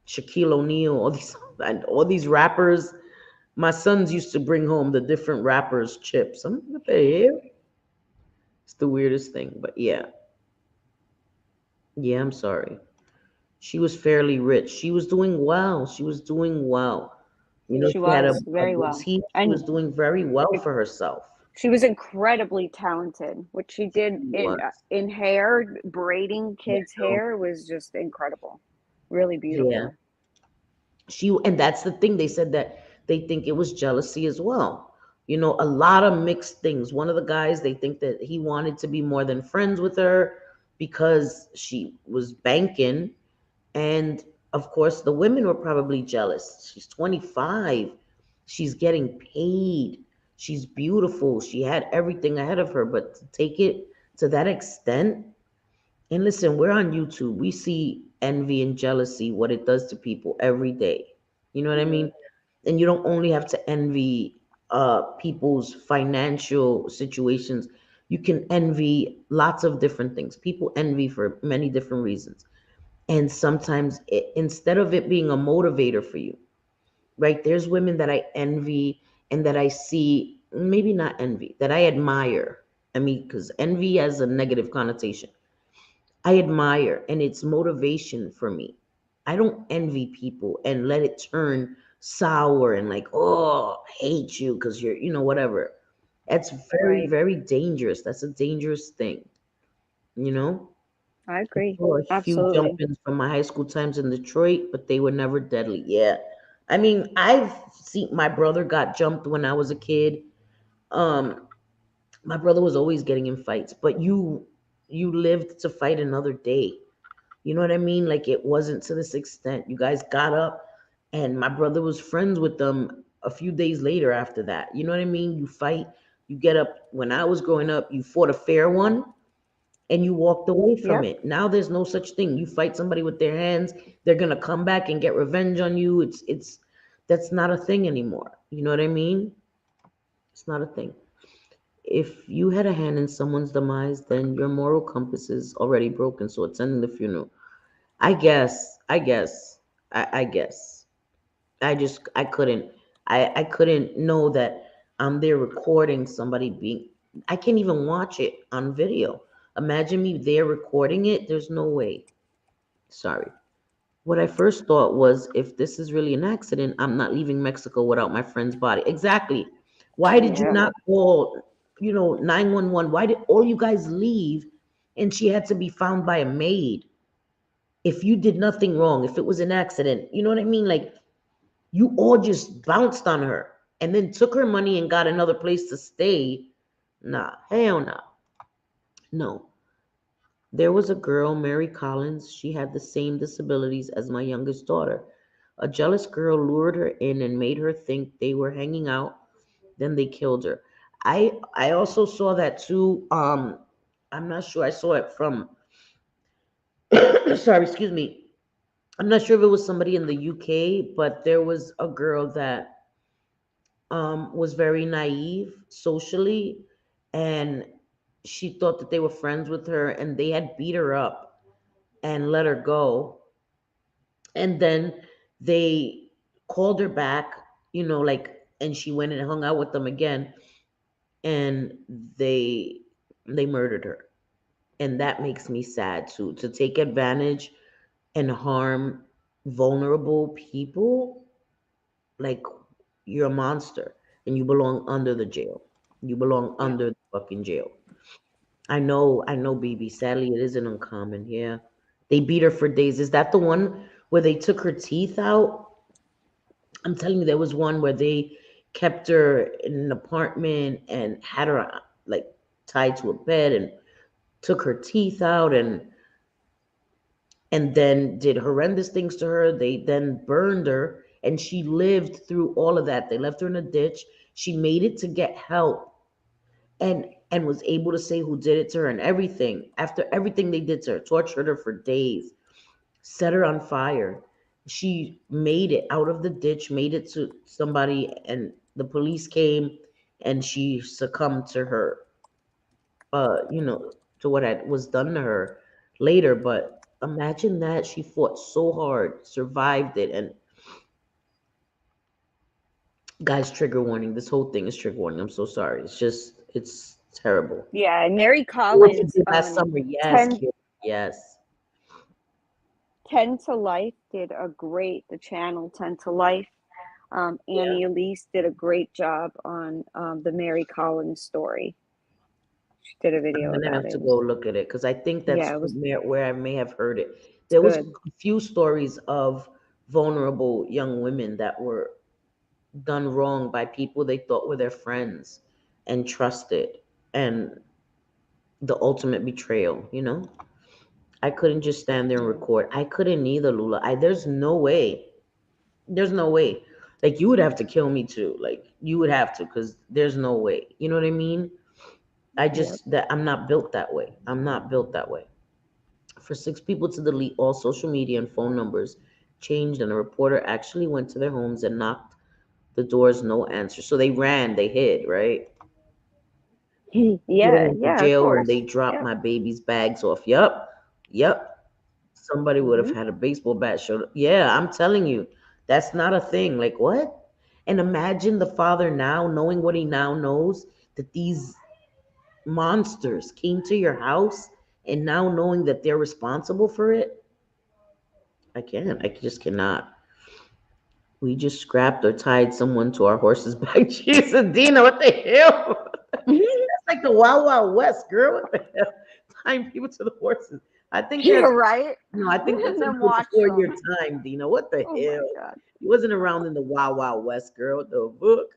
Speaker 2: Shaquille O'Neal, all these and all these rappers. My sons used to bring home the different rappers' chips. I'm like, what the hell? It's the weirdest thing. But yeah. Yeah, I'm sorry. She was fairly rich. She was doing well. She was doing well.
Speaker 3: She
Speaker 2: She had
Speaker 3: was
Speaker 2: a
Speaker 3: very well.
Speaker 2: boutique. She was
Speaker 3: And
Speaker 2: doing very well for herself.
Speaker 3: she was incredibly talented. What she did
Speaker 2: She was.
Speaker 3: in hair, braiding
Speaker 2: Yeah,
Speaker 3: kids'
Speaker 2: no,
Speaker 3: hair was just incredible. Really
Speaker 2: yeah.
Speaker 3: beautiful.
Speaker 2: And that's the thing. They said that they think it was jealousy as well. A lot of mixed things. One of the guys, they think that he wanted to be more than friends with her because she was banking. And of course, the women were probably jealous. She's 25. She's getting paid. She's beautiful. She had everything ahead of her. But to take it to that extent, and listen, we're on YouTube. We see envy and jealousy, what it does to people every day. You know what I mean? And you don't only have to envy people's financial situations. You can envy lots of different things. People envy for many different reasons. And sometimes instead of it being a motivator for you, right? There's women that I envy and that I see, maybe not envy, that I admire. I mean, because envy has a negative connotation. I admire and it's motivation for me. I don't envy people and let it turn sour and like, oh, I hate you because whatever. That's very,
Speaker 3: Right.
Speaker 2: very dangerous. That's a dangerous thing, you know?
Speaker 3: I
Speaker 2: I
Speaker 3: agree.
Speaker 2: saw a few
Speaker 3: Absolutely.
Speaker 2: jump-ins from my high school times in Detroit, but they were never deadly. Yeah. I mean, I've seen my brother got jumped when I was a kid. Um, my brother was always getting in fights, but you lived to fight another day. You know what I mean? Like it wasn't to this extent. You guys got up and my brother was friends with them a few days later after that. You know what I mean? You fight, you get up. When I was growing up, you fought a fair one and you walked away from
Speaker 3: Yep.
Speaker 2: it. Now there's no such thing. You fight somebody with their hands, they're gonna come back and get revenge on you. It's that's not a thing anymore. You know what I mean? It's not a thing. If you had a hand in someone's demise, then your moral compass is already broken. So attending the funeral. I guess. I couldn't know that I'm there recording somebody being, I can't even watch it on video. Imagine me there recording it. There's no way. Sorry. What I first thought was, if this is really an accident, I'm not leaving Mexico without my friend's body. Exactly. Why did you
Speaker 3: Yeah.
Speaker 2: not call, 911? Why did all you guys leave and she had to be found by a maid? If you did nothing wrong, if it was an accident, you know what I mean? Like, you all just bounced on her and then took her money and got another place to stay. Nah, hell no. No. There was a girl, Mary Collins. She had the same disabilities as my youngest daughter. A jealous girl lured her in and made her think they were hanging out. Then they killed her. I also saw that too. I'm not sure. I saw it from sorry, excuse me. I'm not sure if it was somebody in the UK, but there was a girl that was very naive socially, and she thought that they were friends with her, and they had beat her up and let her go. And then they called her back, like, and she went and hung out with them again, and they they murdered her. And that makes me sad too, to take advantage and harm vulnerable people. Like, you're a monster and you belong under the jail. You belong
Speaker 3: Yeah.
Speaker 2: under the fucking jail. I know, BB. Sadly, it isn't uncommon. Yeah. They beat her for days. Is that the one where they took her teeth out? I'm telling you, there was one where they kept her in an apartment and had her like tied to a bed and took her teeth out, and then did horrendous things to her. They then burned her, and she lived through all of that. They left her in a ditch. She made it to get help, and was able to say who did it to her and everything. After everything they did to her, tortured her for days, set her on fire. She made it out of the ditch, made it to somebody, and the police came, and she succumbed to her, to what had was done to her later. But imagine that she fought so hard, survived it, and guys, trigger warning. This whole thing is trigger warning. I'm so sorry. It's terrible.
Speaker 3: Yeah, and Mary
Speaker 2: What you
Speaker 3: Collins
Speaker 2: did last
Speaker 3: on
Speaker 2: summer, yes,
Speaker 3: 10,
Speaker 2: kid, yes.
Speaker 3: 10 to Life did the channel 10 to Life.
Speaker 2: Yeah.
Speaker 3: Annie Elise did a great job on the Mary Collins story. She did a
Speaker 2: I'm
Speaker 3: video
Speaker 2: gonna
Speaker 3: about
Speaker 2: have
Speaker 3: it.
Speaker 2: to
Speaker 3: It was,
Speaker 2: go look at it because I think that's
Speaker 3: yeah, it was
Speaker 2: where I may have heard it.
Speaker 3: it's
Speaker 2: There was
Speaker 3: good.
Speaker 2: a few stories of vulnerable young women that were done wrong by people they thought were their friends and trusted, and the ultimate betrayal. I couldn't just stand there and
Speaker 3: Yeah.
Speaker 2: record. I couldn't either, Lula. There's no way. There's no way. Like, you would have to kill me too. Like, you would have to, because there's no way. You know what I mean?
Speaker 3: Yep.
Speaker 2: I'm not built that way. I'm not built that way. For six people to delete all social media and phone numbers changed, and a reporter actually went to their homes and knocked the doors, no answer. So they ran, they hid, right? Getting
Speaker 3: Yeah,
Speaker 2: into
Speaker 3: yeah, of
Speaker 2: jail when they
Speaker 3: course.
Speaker 2: dropped
Speaker 3: Yep.
Speaker 2: my baby's bags off. Yup. Somebody would have
Speaker 3: Hmm.
Speaker 2: had a baseball bat showed up. Yeah, I'm telling you, that's not a thing. Like, what? And imagine the father now knowing what he now knows, that these monsters came to your house, and now knowing that they're responsible for it. I can't. I just cannot. We just scrapped or tied someone to our horse's back. Jesus, Dina, what the hell? That's like the Wild Wild West, girl. What the hell? Tying people to the horses. I think
Speaker 3: Yeah,
Speaker 2: that's
Speaker 3: right.
Speaker 2: no, I think that's
Speaker 3: And
Speaker 2: a
Speaker 3: then
Speaker 2: little
Speaker 3: watch
Speaker 2: before your
Speaker 3: them.
Speaker 2: time, Dina. What the
Speaker 3: Oh my
Speaker 2: hell?
Speaker 3: God.
Speaker 2: You wasn't around in the Wild Wild West, girl. The book.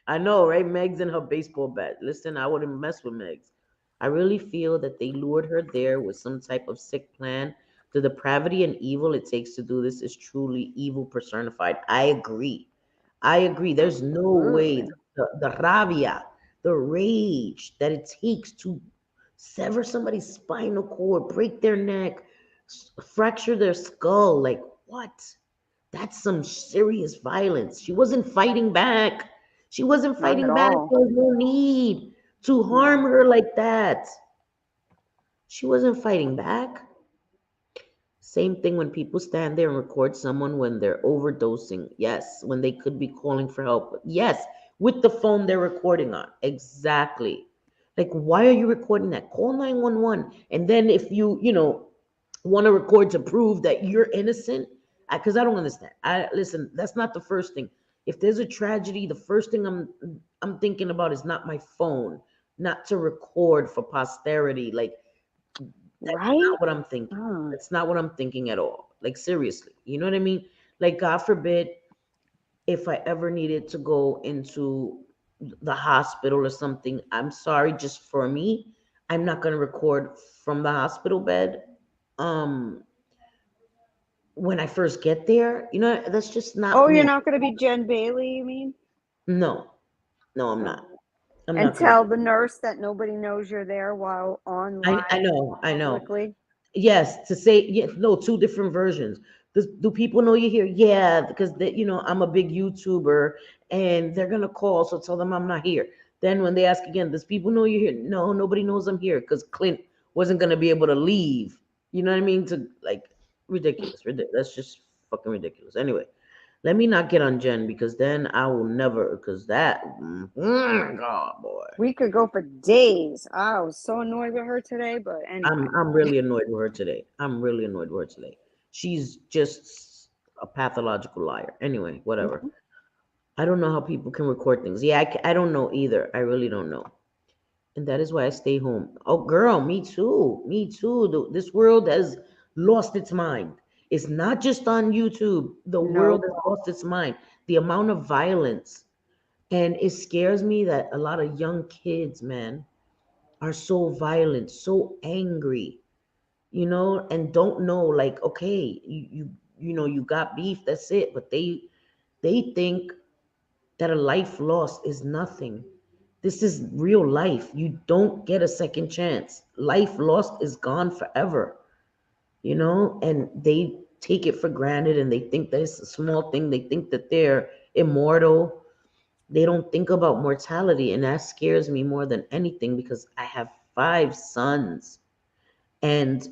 Speaker 2: I know, right? Meg's in her baseball bat. Listen, I wouldn't mess with Meg's. I really feel that they lured her there with some type of sick plan. The depravity and evil it takes to do this is truly evil personified. I agree. I agree. There's no way
Speaker 3: Absolutely.
Speaker 2: the rabia, the rage that it takes to sever somebody's spinal cord, break their neck, fracture their skull. Like, what? That's some serious violence. She wasn't fighting back. She wasn't
Speaker 3: Not at
Speaker 2: fighting back.
Speaker 3: all.
Speaker 2: There was no need to harm
Speaker 3: No.
Speaker 2: her like that. She wasn't fighting back. Same thing when people stand there and record someone when they're overdosing. Yes, when they could be calling for help. Yes, with the phone they're recording on. Exactly. Like, why are you recording that? Call 911. And then if you want to record to prove that you're innocent, because I don't understand. I listen, that's not the first thing. If there's a tragedy, the first thing I'm thinking about is not my phone, not to record for posterity. Like, that's
Speaker 3: Right?
Speaker 2: not what I'm thinking.
Speaker 3: Oh.
Speaker 2: That's not what I'm thinking at all. Like, seriously, you know what I mean? Like, God forbid, if I ever needed to go into the hospital or something, I'm sorry, just for me, I'm not gonna record from the hospital bed. Um, when I first get there, that's just
Speaker 3: Oh,
Speaker 2: not
Speaker 3: you're
Speaker 2: me.
Speaker 3: not going to be Jen Bailey, you mean?
Speaker 2: No, no, I'm not.
Speaker 3: Oh.
Speaker 2: I'm
Speaker 3: And
Speaker 2: not gonna
Speaker 3: tell
Speaker 2: do
Speaker 3: the nurse that nobody knows you're there while on
Speaker 2: I
Speaker 3: live
Speaker 2: know, I know.
Speaker 3: publicly.
Speaker 2: Yes, to say, yes, no, two different versions. Do people know you're here? Yeah, because I'm a big YouTuber, and they're gonna call, so tell them I'm not here. Then when they ask again, does people know you're here? No, nobody knows I'm here because Clint wasn't gonna be able to leave. You know what I mean? To like ridiculous, ridiculous. That's just fucking ridiculous. Anyway, let me not get on Jen because then I will never. Because that, God, boy,
Speaker 3: We could go for days. I was so annoyed with her today, but
Speaker 2: I'm
Speaker 3: anyway.
Speaker 2: I'm really annoyed with her today. I'm really annoyed with her today. She's just a pathological liar. Anyway, whatever.
Speaker 3: Mhm.
Speaker 2: I don't know how people can record things. Yeah, I don't know either. I really don't know. And that is why I stay home. Oh, girl, me too. Me too. This world has lost its mind. It's not just on YouTube. The world
Speaker 3: Nope.
Speaker 2: has lost its mind. The amount of violence. And it scares me that a lot of young kids, man, are so violent, so angry, and don't know, like, okay, you got beef, that's it. But they think that a life lost is nothing. This is real life. You don't get a second chance. Life lost is gone forever, and they take it for granted and they think that it's a small thing. They think that they're immortal. They don't think about mortality. And that scares me more than anything because I have 5 sons. And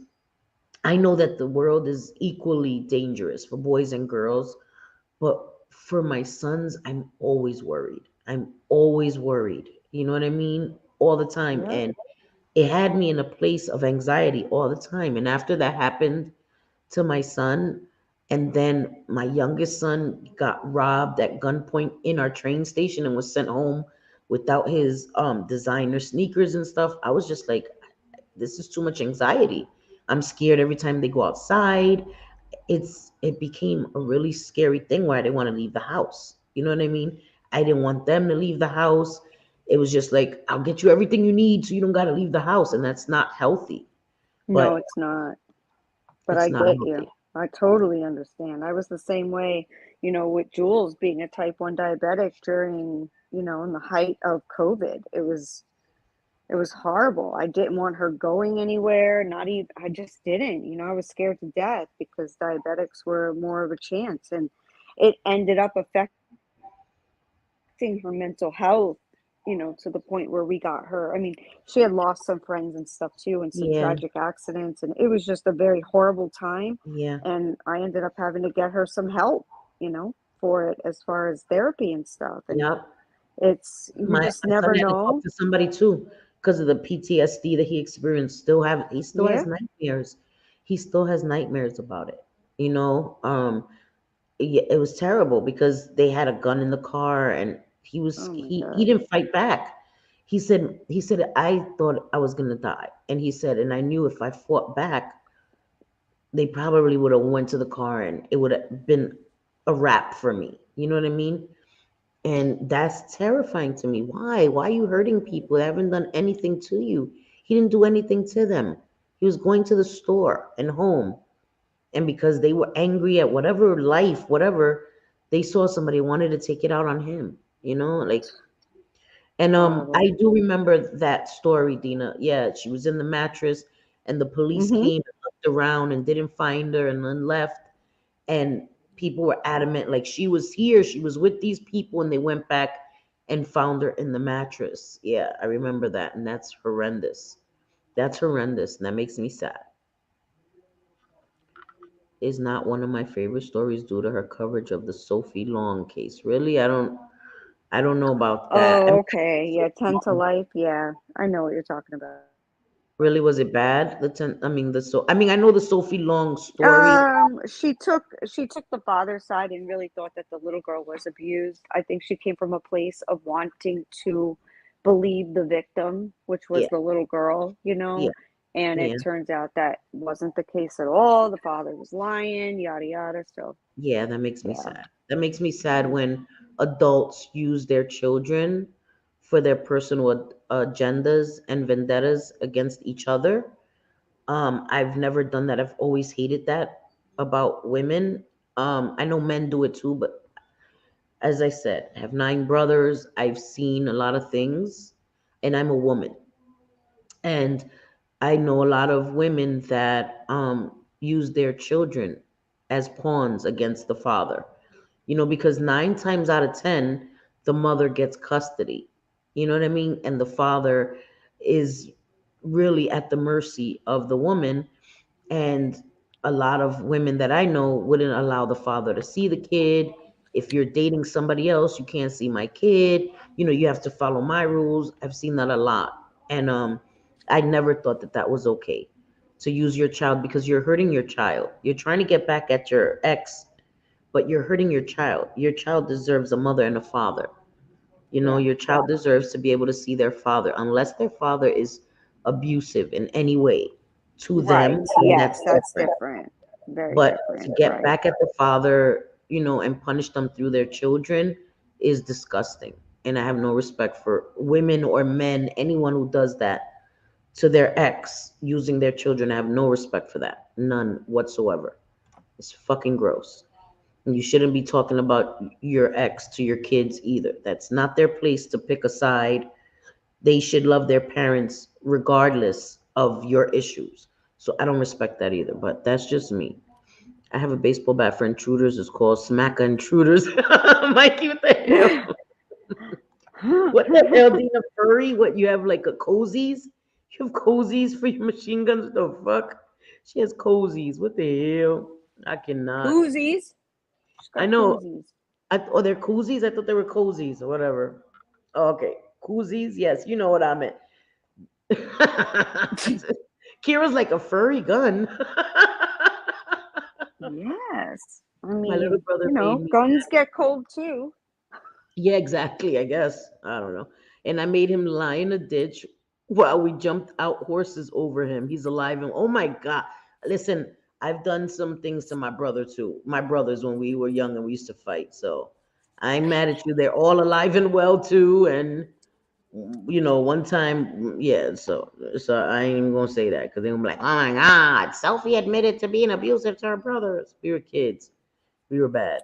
Speaker 2: I know that the world is equally dangerous for boys and girls, but for my sons, I'm always worried. I'm always worried. You know what I mean? All the time.
Speaker 3: Yep.
Speaker 2: And it had me in a place of anxiety all the time. And after that happened to my son, and then my youngest son got robbed at gunpoint in our train station and was sent home without his designer sneakers and stuff, I was just like, this is too much anxiety. I'm scared every time they go outside. It became a really scary thing where I didn't want to leave the house. You know what I mean? I didn't want them to leave the house. It was just like, I'll get you everything you need so you don't got to leave the house, and that's not healthy.
Speaker 3: No,
Speaker 2: But
Speaker 3: it's not. But
Speaker 2: it's
Speaker 3: I
Speaker 2: not
Speaker 3: get you.
Speaker 2: healthy.
Speaker 3: I totally understand. I was the same way, with Jules being a type 1 diabetic during, in the height of COVID. It was horrible. I didn't want her going anywhere, not even I just didn't. I was scared to death because diabetics were more of a chance, and it ended up affecting her mental health, to the point where we got her. I mean, she had lost some friends and stuff too, and some
Speaker 2: Yeah,
Speaker 3: tragic accidents, and it was just a very horrible time.
Speaker 2: yeah.
Speaker 3: And I ended up having to get her some help, for it as far as therapy and stuff. And
Speaker 2: Yep.
Speaker 3: you just
Speaker 2: My son
Speaker 3: never
Speaker 2: had to talk
Speaker 3: know.
Speaker 2: to somebody too because of the PTSD that he experienced. He still has
Speaker 3: Yeah.
Speaker 2: nightmares. He still has nightmares about it. You know, yeah, it was terrible because they had a gun in the car and he was
Speaker 3: Oh my
Speaker 2: he
Speaker 3: God.
Speaker 2: didn't fight back. He said I thought I was gonna die, and he said, and I knew if I fought back, they probably would have went to the car and it would have been a wrap for me. You know what I mean? And that's terrifying to me. Why? Why are you hurting people that haven't done anything to you? He didn't do anything to them. He was going to the store and home. And because they were angry at whatever life, whatever, they saw somebody wanted to take it out on him. Like, and
Speaker 3: Horrible.
Speaker 2: I do remember that story, Dina. Yeah, she was in the mattress and the police
Speaker 3: Mm-hmm.
Speaker 2: came and looked around and didn't find her and then left. And people were adamant, like she was here, she was with these people, and they went back and found her in the mattress. Yeah, I remember that, and that's horrendous. That's horrendous, and that makes me sad. Is not one of my favorite stories due to her coverage of the Sophie Long case. Really, I don't know about that. I
Speaker 3: Oh,
Speaker 2: mean,
Speaker 3: okay. Yeah, 10 to life. Yeah, I know what you're talking about.
Speaker 2: really, was it bad? I know the Sophie Long story.
Speaker 3: She took the father's side and really thought that the little girl was abused. I think she came from a place of wanting to believe the victim, which was
Speaker 2: Yeah,
Speaker 3: the little girl,
Speaker 2: yeah,
Speaker 3: and it
Speaker 2: yeah.
Speaker 3: turns out that wasn't the case at all. The father was lying, yada yada. So,
Speaker 2: Yeah, that makes me
Speaker 3: yeah.
Speaker 2: sad. That makes me sad when adults use their children for their personal agendas and vendettas against each other. I've never done that. I've always hated that about women. I know men do it too, but as I said, I have 9 brothers. I've seen a lot of things, and I'm a woman. And I know a lot of women that use their children. as pawns against the father. Because 9 times out of 10, the mother gets custody. You know what I mean? And the father is really at the mercy of the woman. And a lot of women that I know wouldn't allow the father to see the kid. If you're dating somebody else, you can't see my kid. You have to follow my rules. I've seen that a lot. And I never thought that that was okay to use your child because you're hurting your child. You're trying to get back at your ex, but you're hurting your child. Your child deserves a mother and a father.
Speaker 3: Yeah.
Speaker 2: Your child deserves to be able to see their father, unless their father is abusive in any way to
Speaker 3: Right.
Speaker 2: them, then that's
Speaker 3: Yes, that's
Speaker 2: different.
Speaker 3: different. Very
Speaker 2: But to
Speaker 3: different.
Speaker 2: get
Speaker 3: Right.
Speaker 2: back at the father, and punish them through their children is disgusting. And I have no respect for women or men, anyone who does that to their ex using their children. I have no respect for that. None whatsoever. It's fucking gross. And you shouldn't be talking about your ex to your kids either. That's not their place to pick a side. They should love their parents regardless of your issues. So I don't respect that either. But that's just me. I have a baseball bat for intruders. It's called Smacker Intruders. Mikey, what the hell? What the hell, Dina Furry? What, you have like a cozies? You have cozies for your machine guns? What the fuck? She has cozies. What the hell? I cannot.
Speaker 3: Koozies. She's
Speaker 2: I
Speaker 3: got
Speaker 2: know.
Speaker 3: koozies.
Speaker 2: They're koozies? I thought they were cozies or whatever. Oh, okay. Koozies? Yes, you know what I meant. Kira's like a furry gun.
Speaker 3: Yes. I
Speaker 2: My little
Speaker 3: mean,
Speaker 2: brother made me.
Speaker 3: guns get cold too.
Speaker 2: Yeah, exactly. I guess. I don't know. And I made him lie in a ditch while we jumped out horses over him. He's alive and oh my God. Listen, I've done some things to my brother too. My brothers when we were young and we used to fight. So I'm mad at you. They're all alive and well too. And one time, yeah. So I ain't even gonna say that because they're gonna be like, oh my God, Sophie admitted to being abusive to her brothers. We were kids. We were bad.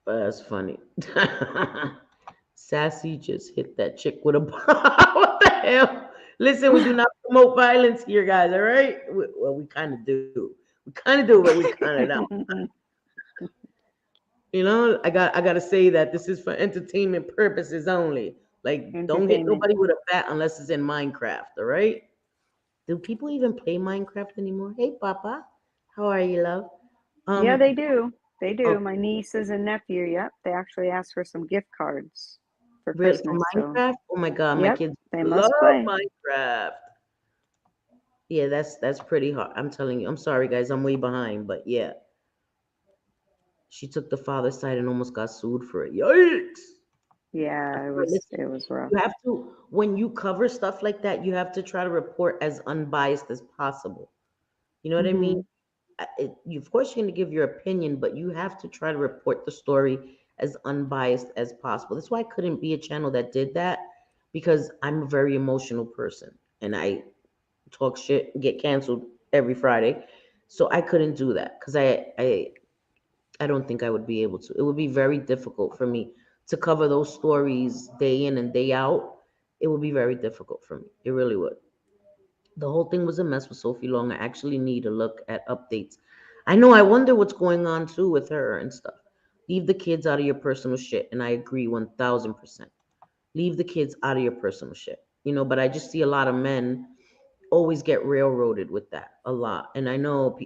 Speaker 2: That's funny. Sassy just hit that chick with a bomb. What the hell? Listen, we do not promote violence here, guys. All right? Well, we kind of do. We kind of do, but we kind of don't. I gotta say that this is for entertainment purposes only. Like, don't hit
Speaker 3: Entertainment.
Speaker 2: nobody with a bat unless it's in Minecraft. All right? Do people even play Minecraft anymore? Hey, Papa, how are you, love?
Speaker 3: Yeah,
Speaker 2: Um,
Speaker 3: they do. They do.
Speaker 2: okay,
Speaker 3: My nieces and nephew, yep. They actually asked for some gift cards for
Speaker 2: really for
Speaker 3: Christmas. So,
Speaker 2: Minecraft? Oh my God, my
Speaker 3: yep,
Speaker 2: kids
Speaker 3: they
Speaker 2: love
Speaker 3: must play.
Speaker 2: Minecraft. Yeah, that's pretty hard. I'm telling you. I'm sorry, guys. I'm way behind, but yeah, she took the father's side and almost got sued for it. Yikes!
Speaker 3: Yeah,
Speaker 2: Listen,
Speaker 3: it was rough.
Speaker 2: you have to when you cover stuff like that, you have to try to report as unbiased as possible. You know what I mean?
Speaker 3: Hmm.
Speaker 2: Of course, you're going to give your opinion, but you have to try to report the story as unbiased as possible. That's why I couldn't be a channel that did that because I'm a very emotional person and I talk shit, get canceled every Friday. So I couldn't do that because I don't think I would be able to. It would be very difficult for me to cover those stories day in and day out. It would be very difficult for me. It really would. The whole thing was a mess with Sophie Long. I actually need to look at updates. I know. I wonder what's going on too with her and stuff. Leave the kids out of your personal shit, and I agree 1000%. Leave the kids out of your personal shit. But I just see a lot of men always get railroaded with that a lot. And I know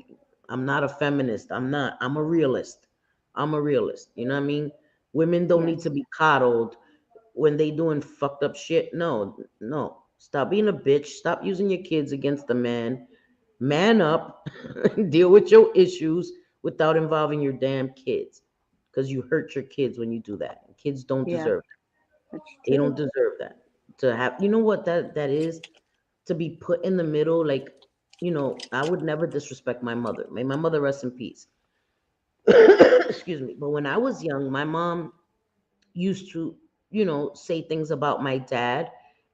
Speaker 2: I'm not a feminist. I'm not. I'm a realist. I'm a realist. You know what I mean? Women don't need to
Speaker 3: Yes.
Speaker 2: be coddled when they doing fucked up shit. No, no. Stop being a bitch. Stop using your kids against the man. Man up. Deal with your issues without involving your damn kids. Because you hurt your kids when you do that. Kids don't
Speaker 3: Yeah,
Speaker 2: deserve that.
Speaker 3: that's
Speaker 2: They
Speaker 3: true.
Speaker 2: don't deserve that. To have, you know what that is? To be put in the middle, like, I would never disrespect my mother. May my mother rest in peace. Excuse me. But when I was young, my mom used to, say things about my dad,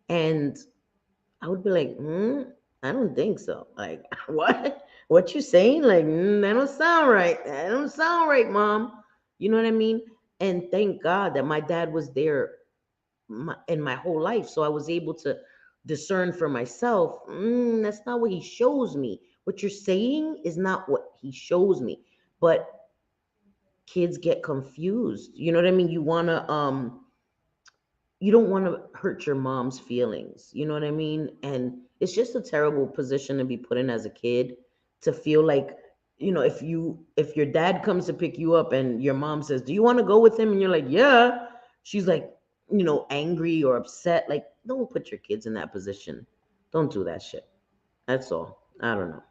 Speaker 2: and I would be like, I don't think so. Like, what? What you saying? Like, that don't sound right. That don't sound right, mom. You know what I mean? And thank God that my dad was there in my whole life. So I was able to discern for myself, that's not what he shows me what you're saying is not what he shows me. But kids get confused. You know what I mean? You don't want to hurt your mom's feelings. You know what I mean? And it's just a terrible position to be put in as a kid, to feel like, if your dad comes to pick you up and your mom says, "Do you want to go with him?" and you're like, "Yeah." She's like, angry or upset. Like, don't put your kids in that position. Don't do that shit. That's all. I don't know.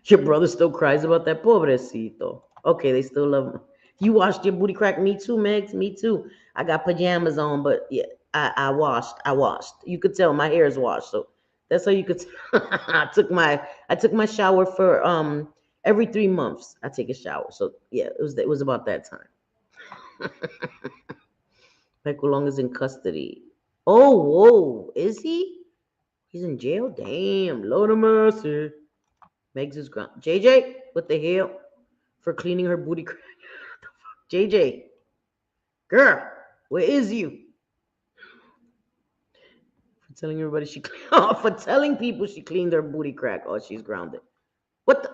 Speaker 2: Your brother still cries about that, pobrecito. Okay, they still love him. You washed your booty crack. Me too, Megs. Me too. I got pajamas on, but yeah, I washed. I washed. You could tell my hair is washed, so that's how you could. I took my shower for every 3 months. I take a shower, so yeah, it was about that time. Michael Long is in custody. Oh, whoa, is he? He's in jail. Damn, Lord of mercy. Megs is ground. JJ, what the hell? For cleaning her booty crack. JJ, girl, where is you? For telling everybody for telling people she cleaned her booty crack. Oh, she's grounded. What the?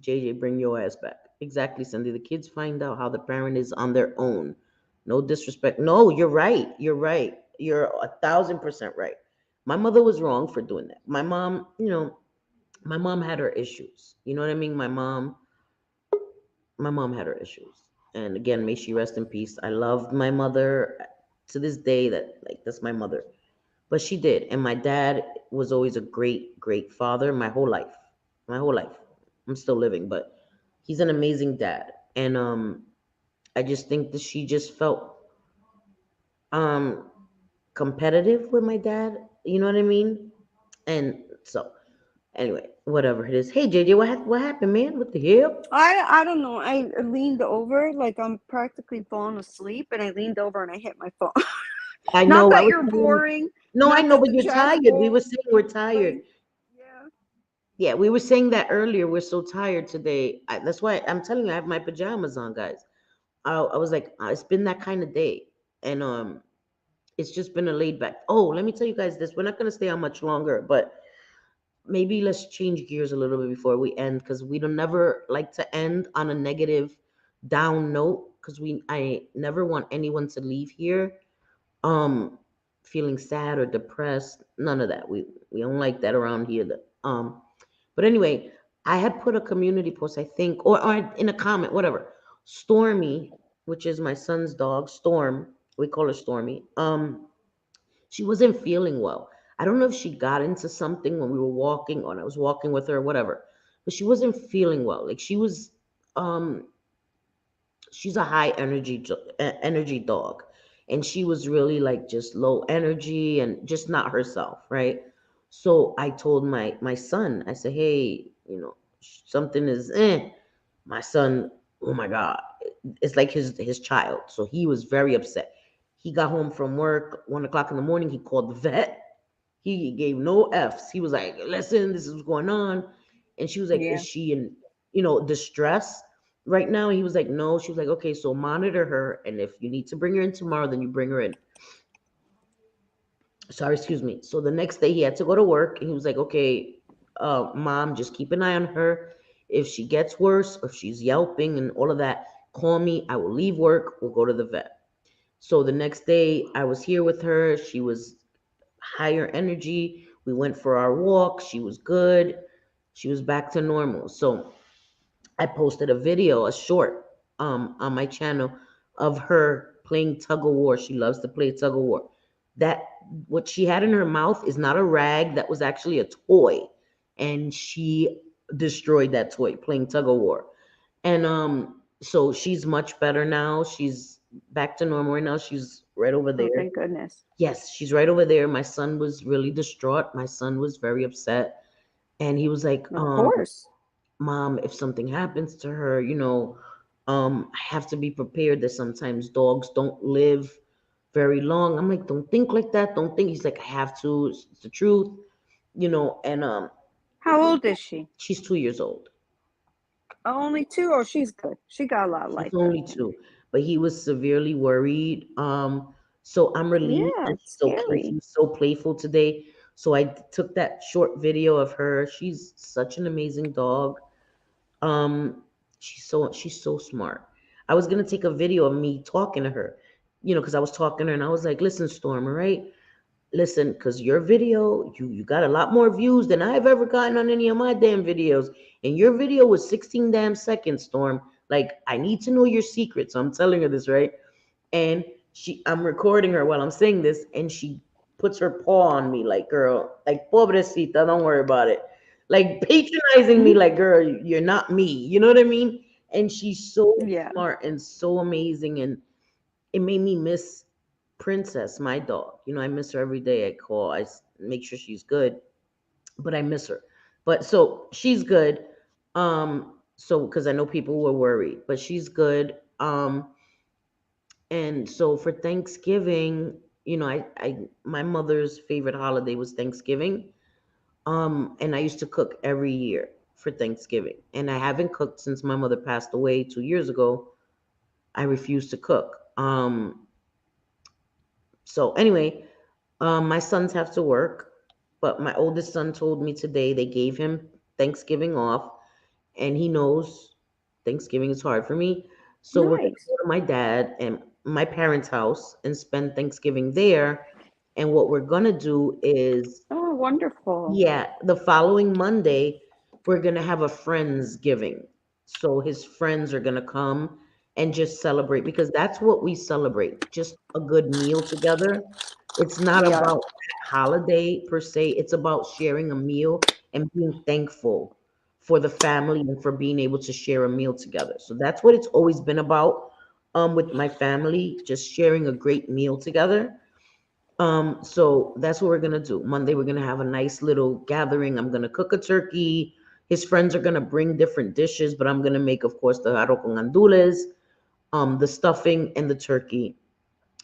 Speaker 2: JJ, bring your ass back. Exactly, Cindy. The kids find out how the parent is on their own. No disrespect. No, you're right. You're right. You're 1,000% right. My mother was wrong for doing that. My mom had her issues. You know what I mean? My mom had her issues. And again, may she rest in peace. I love my mother to this day. That's my mother. But she did. And my dad was always a great, great father my whole life. My whole life. I'm still living, but he's an amazing dad. And I just think that she just felt um competitive with my dad. You know what I mean? And so anyway, whatever it is. Hey JJ, what happened, man? What the hell?
Speaker 3: I don't know. I leaned over like I'm practically falling asleep, and I leaned over and I hit my phone.
Speaker 2: I
Speaker 3: Not
Speaker 2: know. I
Speaker 3: that
Speaker 2: was
Speaker 3: you're
Speaker 2: telling.
Speaker 3: boring.
Speaker 2: No, I
Speaker 3: Not
Speaker 2: know,
Speaker 3: that
Speaker 2: but
Speaker 3: the
Speaker 2: you're
Speaker 3: chat's
Speaker 2: tired. We were
Speaker 3: boring.
Speaker 2: saying we're tired.
Speaker 3: Like, yeah.
Speaker 2: Yeah, we were saying that earlier. We're so tired today. That's why I'm telling you, I have my pajamas on, guys. I was like, it's been that kind of day, and it's just been a laid back. Oh, let me tell you guys this. We're not gonna stay on much longer, but maybe let's change gears a little bit before we end, because we don't never like to end on a negative, down note. Because I never want anyone to leave here um feeling sad or depressed. None of that. We don't like that around here. But anyway, I had put a community post, I think, or in a comment, whatever. Stormy, which is my son's dog, Storm, we call her Stormy. She wasn't feeling well. I don't know if she got into something when we were walking, or I was walking with her, or whatever. But she wasn't feeling well. Like um, she's a high energy dog, and she was really like just low energy and just not herself, right? So I told my son, I said, hey, something is my son, oh my god, it's like his child. So he was very upset. He got home from work 1 o'clock in the morning. He called the vet. He gave no f's. He was like, listen, this is what's going on. And she was like, is
Speaker 3: Yeah.
Speaker 2: she in distress right now? He was like, no. She was like, okay, so monitor her, and if you need to bring her in tomorrow, then you bring her in. Sorry, excuse me. So the next day he had to go to work, and he was like, okay, mom, just keep an eye on her. If she gets worse, or if she's yelping and all of that, call me. I will leave work. We'll go to the vet. So the next day I was here with her. She was higher energy. We went for our walk. She was good. She was back to normal. So I posted a video, a short, on my channel, of her playing tug of war. She loves to play tug of war. That what she had in her mouth is not a rag. That was actually a toy, and she destroyed that toy playing tug of war. And so she's much better now. She's back to normal right now. She's right over
Speaker 3: Oh,
Speaker 2: there.
Speaker 3: thank goodness.
Speaker 2: Yes, she's right over there. My son was really distraught. My son was very upset, and he was like,
Speaker 3: Of course.
Speaker 2: Mom, if something happens to her, I have to be prepared that sometimes dogs don't live very long. I'm like, don't think like that. Don't think. He's like, I have to. It's the truth, and
Speaker 3: How old is she?
Speaker 2: she's 2 years old.
Speaker 3: Only two? Oh, she's good. She got a lot of
Speaker 2: She's
Speaker 3: life
Speaker 2: only
Speaker 3: left in her.
Speaker 2: two, but he was severely worried. So I'm relieved
Speaker 3: Yeah,
Speaker 2: that
Speaker 3: it's scary.
Speaker 2: he's so playful today. So I took that short video of her. She's such an amazing dog. Um, she's so smart. I was gonna take a video of me talking to her, because I was talking to her and I was like, "Listen, Storm, all right? Listen, because your video, you got a lot more views than I've ever gotten on any of my damn videos, and your video was 16 damn seconds, Storm. Like, I need to know your secret." So I'm telling her this, right? And I'm recording her while I'm saying this, and she puts her paw on me, like, "Girl, like, pobrecita, don't worry about it," like patronizing me,
Speaker 3: Mhm.
Speaker 2: like, "Girl, you're not me," you know what I mean? And she's so
Speaker 3: Yeah.
Speaker 2: smart and so amazing, and it made me miss Princess, my dog. I miss her every day. I call, make sure she's good, but I miss her. But so she's good. So because I know people were worried, but she's good. And so for Thanksgiving, I my mother's favorite holiday was Thanksgiving. And I used to cook every year for Thanksgiving. And I haven't cooked since my mother passed away 2 years ago. I refuse to cook. So anyway, my sons have to work, but my oldest son told me today they gave him Thanksgiving off, and he knows Thanksgiving is hard for me. So we're gonna
Speaker 3: Nice.
Speaker 2: go to my dad and my parents' house and spend Thanksgiving there. And what we're gonna do is,
Speaker 3: Oh, wonderful.
Speaker 2: yeah, the following Monday, we're gonna have a Friendsgiving. So his friends are gonna come and just celebrate, because that's what we celebrate, just a good meal together. It's not
Speaker 3: Yeah.
Speaker 2: about holiday per se, it's about sharing a meal and being thankful for the family and for being able to share a meal together. So that's what it's always been about, with my family, just sharing a great meal together. So that's what we're gonna do. Monday, we're gonna have a nice little gathering. I'm gonna cook a turkey. His friends are gonna bring different dishes, but I'm gonna make, of course, the arroz con gandules, the stuffing, and the turkey.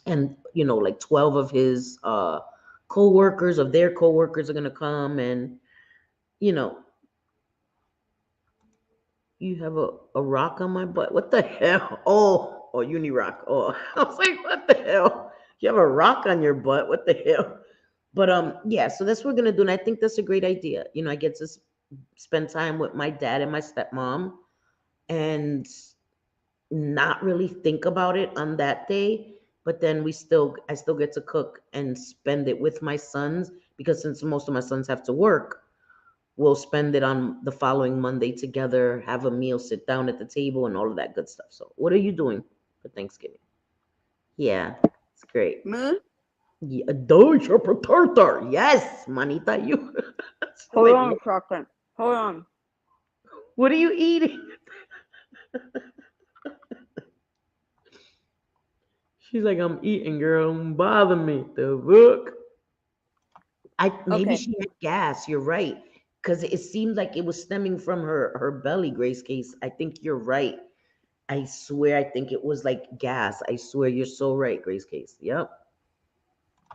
Speaker 2: And like 12 of his co-workers of their co-workers are gonna come, and you know, you have a rock on my butt. What the hell? Oh, uni rock. Oh, I was like, what the hell? You have a rock on your butt. What the hell? But yeah, so that's what we're gonna do, and I think that's a great idea. I get to spend time with my dad and my stepmom, and not really think about it on that day. But then I still get to cook and spend it with my sons, because since most of my sons have to work, we'll spend it on the following Monday together, have a meal, sit down at the table, and all of that good stuff. So, what are you doing for Thanksgiving? Yeah, it's great.
Speaker 3: Me?
Speaker 2: Yeah, Deutsche Potato. Yes, manita, you. She's
Speaker 3: Hold
Speaker 2: like,
Speaker 3: on a second. Hold on.
Speaker 2: what are you eating? She's like, I'm eating, girl. Don't bother me. The book. Maybe
Speaker 3: Okay.
Speaker 2: she had gas. You're right, because it seemed like it was stemming from her belly, Grace Case. I think you're right. I swear, I think it was like gas. I swear, you're so right, Grace Case. Yep.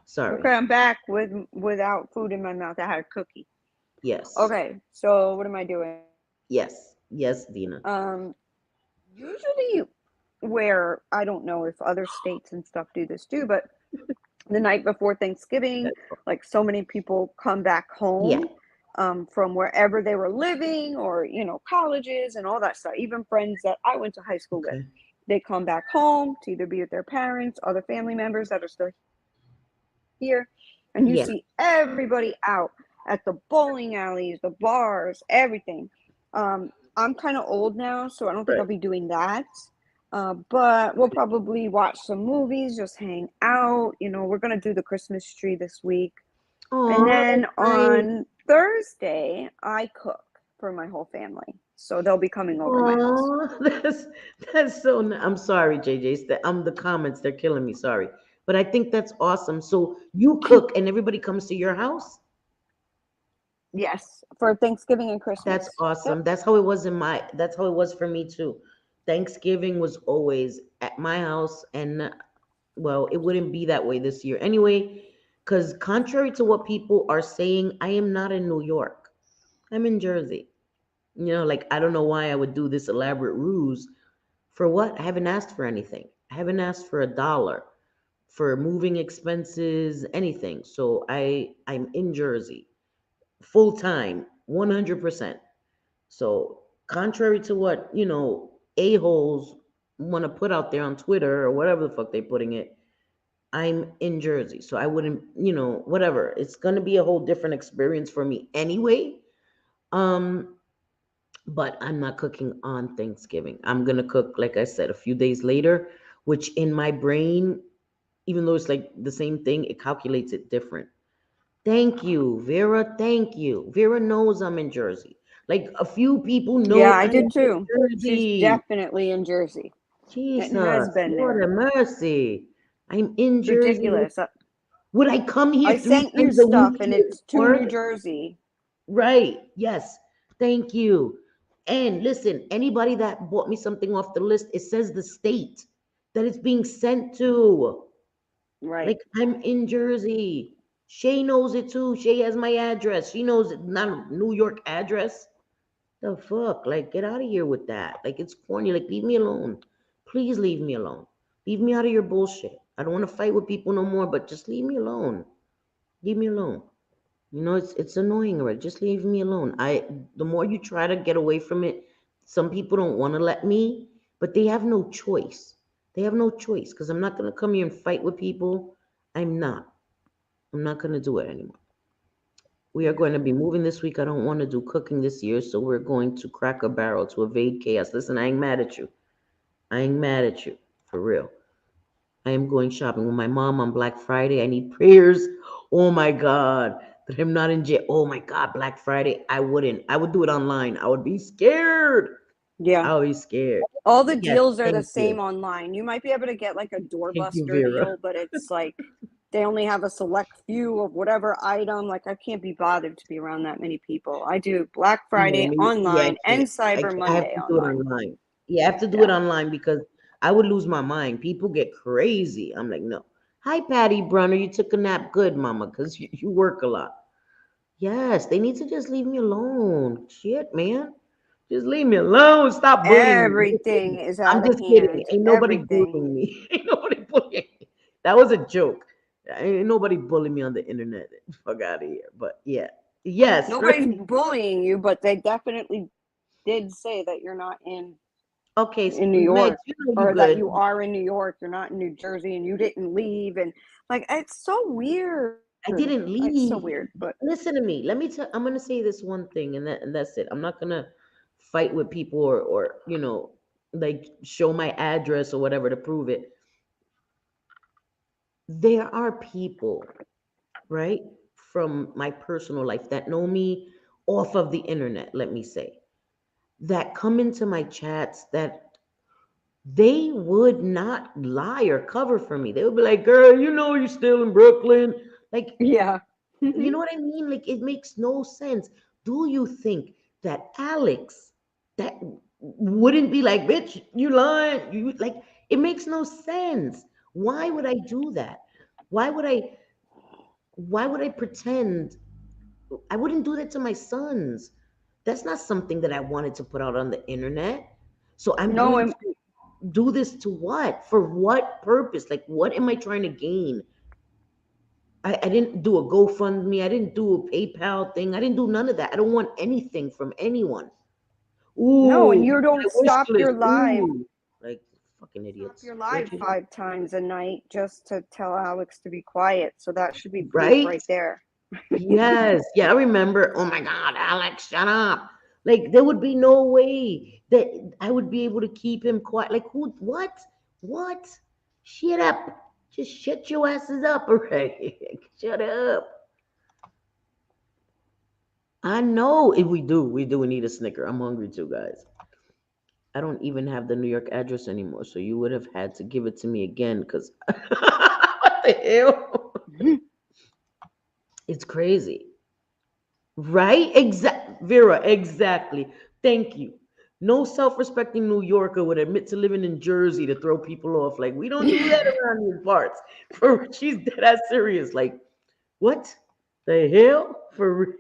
Speaker 2: Sorry.
Speaker 3: Okay, I'm back without food in my mouth. I had a cookie.
Speaker 2: Yes.
Speaker 3: Okay, so what am I doing?
Speaker 2: Yes. Yes, Dina.
Speaker 3: Usually where I don't know if other states and stuff do this too, but the night before Thanksgiving,
Speaker 2: That's all.
Speaker 3: like so many people come back
Speaker 2: Yeah.
Speaker 3: home from wherever they were living or, colleges and all that stuff. Even friends that I went to high school with,
Speaker 2: Okay.
Speaker 3: they come back home to either be with their parents, other family members that are still here. And you
Speaker 2: Yeah.
Speaker 3: see everybody out at the bowling alleys, the bars, everything. I'm kind of old now, so I don't think
Speaker 2: Right.
Speaker 3: I'll be doing that. But we'll probably watch some movies, just hang out. We're gonna do the Christmas tree this week. And
Speaker 2: Oh,
Speaker 3: then
Speaker 2: that's nice.
Speaker 3: on Thursday, I cook for my whole family. So they'll be coming over my house.
Speaker 2: Oh, that's so. I'm sorry, JJ. The comments, they're killing me. Sorry, but I think that's awesome. So you cook, and everybody comes to your house.
Speaker 3: Yes, for Thanksgiving and
Speaker 2: That's
Speaker 3: Christmas. Yep.
Speaker 2: awesome. That's how it was That's how it was for me too. Thanksgiving was always at my house, and well, it wouldn't be that way this year anyway. Because contrary to what people are saying, I am not in New York. I'm in Jersey. Like, I don't know why I would do this elaborate ruse. For what? I haven't asked for anything. I haven't asked for $1. for moving expenses, anything. So I'm in Jersey full time, 100%. So contrary to what, a-holes want to put out there on Twitter or whatever the fuck they putting it, I'm in Jersey. So I wouldn't, whatever. It's going to be a whole different experience for me anyway. Um but I'm not cooking on Thanksgiving. I'm going to cook, like I said, a few days later, which in my brain, even though it's like the same thing, it calculates it different. Thank you, Vera. Thank you. Vera knows I'm in Jersey. Like a few people
Speaker 3: Yeah,
Speaker 2: know
Speaker 3: I
Speaker 2: I'm
Speaker 3: did
Speaker 2: in
Speaker 3: too. She's
Speaker 2: Jersey.
Speaker 3: definitely in Jersey and has
Speaker 2: Jesus,
Speaker 3: been
Speaker 2: Lord
Speaker 3: there.
Speaker 2: have mercy. I'm in
Speaker 3: It's
Speaker 2: Jersey.
Speaker 3: ridiculous.
Speaker 2: Would I come here
Speaker 3: I
Speaker 2: three
Speaker 3: sent you
Speaker 2: times a week
Speaker 3: stuff and
Speaker 2: to
Speaker 3: it's to New
Speaker 2: work?
Speaker 3: Jersey.
Speaker 2: Right. Yes. Thank you. And listen, anybody that bought me something off the list, it says the state that it's being sent to.
Speaker 3: Right.
Speaker 2: Like I'm in Jersey. Shay knows it too. Shay has my address. She knows it, not a New York address. The fuck? Like, get out of here with that. Like, it's corny. Like, leave me alone. Please leave me alone. Leave me out of your bullshit. I don't want to fight with people no more, but just leave me alone. Leave me alone. It's annoying already. Just leave me alone. The more you try to get away from it, some people don't want to let me, but they have no choice. They have no choice because I'm not gonna come here and fight with people. I'm not. I'm not gonna do it anymore. We are going to be moving this week. I don't want to do cooking this year, so we're going to Cracker Barrel to evade chaos. Listen, I ain't mad at you. I ain't mad at you. For real. I am going shopping with my mom on Black Friday. I need prayers. Oh my God. That I'm not in jail. Oh my God. Black Friday. I wouldn't. I would do it online. I would be scared.
Speaker 3: Yeah.
Speaker 2: I would be scared.
Speaker 3: All the
Speaker 2: But yes,
Speaker 3: deals are the
Speaker 2: thank
Speaker 3: same
Speaker 2: you.
Speaker 3: online. You might be able to get like a
Speaker 2: Thank you,
Speaker 3: doorbuster
Speaker 2: Vera.
Speaker 3: deal, but it's like they only have a select few of whatever item. Like I can't be bothered to be around that many people. I do Black
Speaker 2: No,
Speaker 3: Friday
Speaker 2: yeah, I
Speaker 3: online and
Speaker 2: can't.
Speaker 3: Cyber
Speaker 2: I have
Speaker 3: Monday
Speaker 2: to do it
Speaker 3: online.
Speaker 2: online. Yeah, I have to do it
Speaker 3: Yeah.
Speaker 2: online because I would lose my mind. People get crazy. I'm like, no. Hi, Patty Brunner. You took a nap. Good, mama, because you work a lot. Yes, they need to just leave me alone. Shit, man. Just leave me alone. Stop bullying me. Just
Speaker 3: Everything
Speaker 2: kidding.
Speaker 3: is
Speaker 2: I'm
Speaker 3: out of
Speaker 2: just kidding.
Speaker 3: hand.
Speaker 2: Ain't nobody
Speaker 3: Everything.
Speaker 2: bullying me. Ain't nobody bullying me. That was a joke. Ain't nobody bullying me on the internet. Fuck out of here. But yeah. Yes.
Speaker 3: Nobody's bullying you, but they definitely did say that you're not
Speaker 2: Okay,
Speaker 3: in New
Speaker 2: Megs,
Speaker 3: York,
Speaker 2: you know you
Speaker 3: or that
Speaker 2: good.
Speaker 3: you are in New York, you're not in New Jersey and you didn't leave, and like it's so weird.
Speaker 2: I didn't
Speaker 3: It's so
Speaker 2: leave.
Speaker 3: weird, but
Speaker 2: Listen to me. Let me tell. I'm gonna say this one thing, and that's it. I'm not gonna fight with people or like show my address or whatever to prove it. There are people, right, from my personal life that know me off of the internet. Let me say that come into my chats that they would not lie or cover for me. They would be like, "Girl, you're still in Brooklyn." Like,
Speaker 3: yeah.
Speaker 2: you know what I mean? Like it makes no sense. Do you think that Alex that wouldn't be like, bitch, you lying? You like it makes no sense. Why would I do that? Why would I why would I pretend I wouldn't do that to my sons? That's not something that I wanted to put out on the internet. So I'm
Speaker 3: No,
Speaker 2: going
Speaker 3: and
Speaker 2: to do this to what? For what purpose? Like what am I trying to gain? I didn't do a GoFundMe. I didn't do a PayPal thing. I didn't do none of that. I don't want anything from anyone.
Speaker 3: no, and
Speaker 2: Ooh,
Speaker 3: you
Speaker 2: my
Speaker 3: don't
Speaker 2: wish
Speaker 3: stop
Speaker 2: list.
Speaker 3: your live.
Speaker 2: Ooh, like fucking
Speaker 3: Stop
Speaker 2: idiots.
Speaker 3: your
Speaker 2: What
Speaker 3: live
Speaker 2: you
Speaker 3: 5 times a night just to tell Alex to be quiet. So that should be proof
Speaker 2: right?
Speaker 3: right there.
Speaker 2: Yes. Yeah, I remember. Oh my God, Alex, shut up. Like there would be no way that I would be able to keep him quiet. Like who? What? What? Shut up. Just shut your asses up already. Shut up. I know if we do need a Snicker. I'm hungry too, guys. I don't even have the New York address anymore, so you would have had to give it to me again because what the hell? It's crazy. Right? Vera, exactly. Thank you. No self-respecting New Yorker would admit to living in Jersey to throw people off. Like, we don't do that around these parts. She's dead ass serious. Like, what the hell? For real?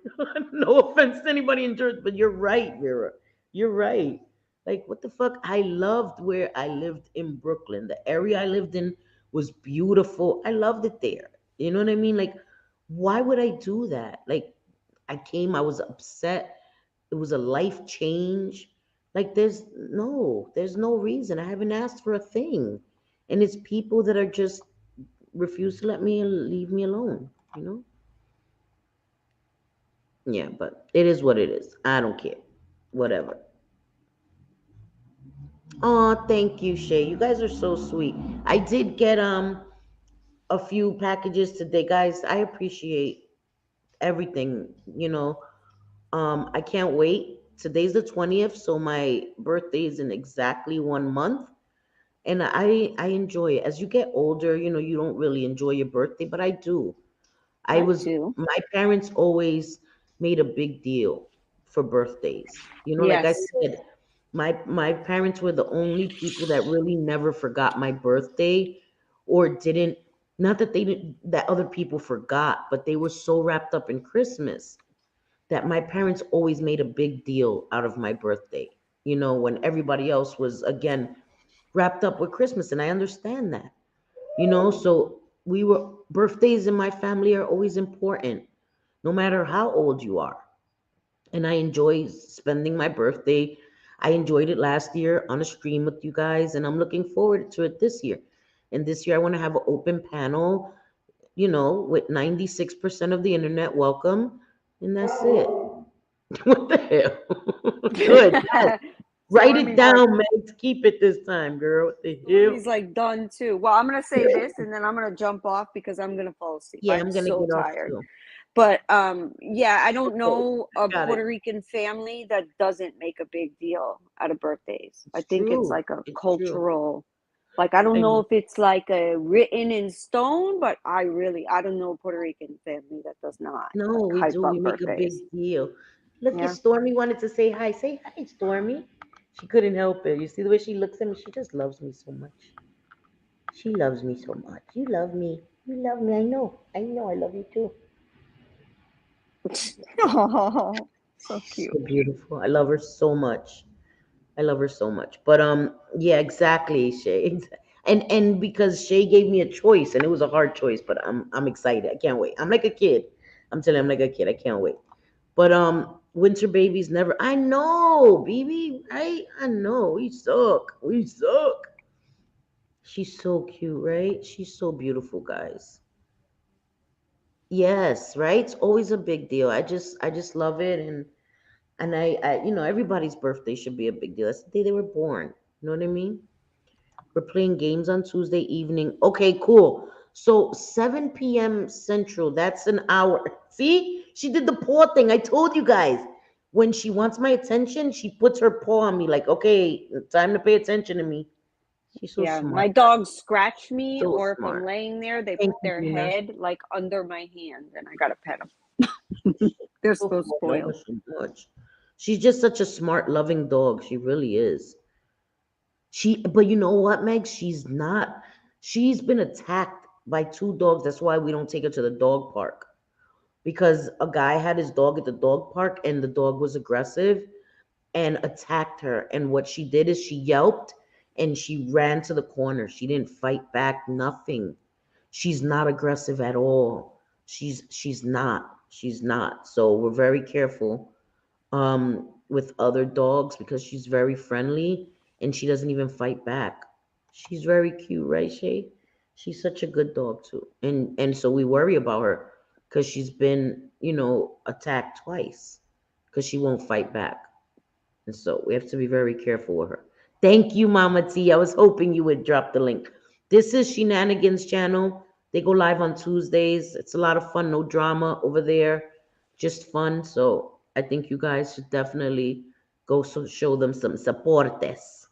Speaker 2: No offense to anybody in Jersey, but you're right, Vera. You're right. Like, what the fuck? I loved where I lived in Brooklyn. The area I lived in was beautiful. I loved it there. You know what I mean? Like, why would I do that? Like, I came, I was upset. It was a life change. Like, there's no reason. I haven't asked for a thing. And it's people that are just refuse to let me leave me alone, you know? Yeah, but it is what it is. I don't care. Whatever. Oh, thank you, Shay. You guys are so sweet. I did get a few packages today, guys. I appreciate everything, you know. I can't wait. Today's the 20th, so my birthday is in exactly 1 month. And I enjoy it. As you get older, you know, you don't really enjoy your birthday, but I do. I
Speaker 3: I
Speaker 2: was
Speaker 3: do.
Speaker 2: My parents always made a big deal for birthdays. You know, like I
Speaker 3: Yes.
Speaker 2: said, my parents were the only people that really never forgot my birthday or didn't, not that they didn't, that other people forgot, but they were so wrapped up in Christmas that my parents always made a big deal out of my birthday. You know, when everybody else was again wrapped up with Christmas, and I understand that. You know, so we were birthdays in my family are always important, no matter how old you are. And I enjoy spending my birthday. I enjoyed it last year on a stream with you guys, and I'm looking forward to it this year. And this year, I want to have an open panel, you know, with 96% of the internet welcome, and that's it. What the hell? Good. Yes. Write it
Speaker 3: Stormy's like
Speaker 2: down, man. Keep it this time, girl. What the hell?
Speaker 3: Stormy's like done too. Well, I'm gonna say this and then I'm gonna jump off because I'm gonna fall asleep.
Speaker 2: Yeah,
Speaker 3: I'm
Speaker 2: I'm gonna
Speaker 3: so
Speaker 2: get off
Speaker 3: tired.
Speaker 2: too.
Speaker 3: But yeah, I don't
Speaker 2: Okay,
Speaker 3: know a
Speaker 2: got it.
Speaker 3: Puerto Rican family that doesn't make a big deal out of birthdays. I
Speaker 2: It's
Speaker 3: think it's
Speaker 2: true.
Speaker 3: like a
Speaker 2: It's true.
Speaker 3: cultural, like I don't
Speaker 2: I
Speaker 3: know
Speaker 2: know.
Speaker 3: if it's like a written in stone, but I don't know a Puerto Rican family that does not
Speaker 2: No,
Speaker 3: like
Speaker 2: we
Speaker 3: hype
Speaker 2: do. We
Speaker 3: up
Speaker 2: make a
Speaker 3: birthdays.
Speaker 2: big deal. Look at
Speaker 3: Yeah.
Speaker 2: Stormy wanted to say hi. Say hi, Stormy. She couldn't help it. You see the way she looks at me? She just loves me so much. She loves me so much. You love me. You love me. I know. I know. I love you too.
Speaker 3: Oh, so
Speaker 2: She's
Speaker 3: cute.
Speaker 2: so beautiful. I love her so much. I love her so much. But yeah, exactly, Shay. And because Shay gave me a choice, and it was a hard choice, but I'm excited. I can't wait. I'm like a kid. I'm telling you, I'm like a kid. I can't wait. But winter babies never. I know, baby. I know. We suck. We suck. She's so cute, right? She's so beautiful, guys. Yes, right. It's always a big deal. I just love it, and I you know everybody's birthday should be a big deal. That's the day they were born. You know what I mean? We're playing games on Tuesday evening. Okay, cool. So 7 p.m. Central, that's an hour. See, she did the paw thing. I told you guys. When she wants my attention, she puts her paw on me, like, okay, time to pay attention to me. She's so
Speaker 3: Yeah, my
Speaker 2: smart.
Speaker 3: dogs scratch me,
Speaker 2: So
Speaker 3: or if I'm
Speaker 2: smart.
Speaker 3: laying there, they
Speaker 2: Thank
Speaker 3: put
Speaker 2: you,
Speaker 3: their
Speaker 2: Gina.
Speaker 3: head like under my hand, and I gotta pet them. They're
Speaker 2: So
Speaker 3: so
Speaker 2: smart. I love her
Speaker 3: spoiled.
Speaker 2: so much. She's just such a smart, loving dog. She really is. But you know what, Meg? She's not. She's been attacked by two dogs. That's why we don't take her to the dog park. Because a guy had his dog at the dog park and the dog was aggressive and attacked her. And what she did is she yelped and she ran to the corner. She didn't fight back, nothing. She's not aggressive at all. She's not. She's not. So we're very careful with other dogs because she's very friendly and she doesn't even fight back. She's very cute, right, Shay? She's such a good dog too. And so we worry about her because she's been, you know, attacked twice because she won't fight back. And so we have to be very careful with her. Thank you, Mama T. I was hoping you would drop the link. This is Shenanigans channel. They go live on Tuesdays. It's a lot of fun, no drama over there, just fun. So I think you guys should definitely go show them some supportes.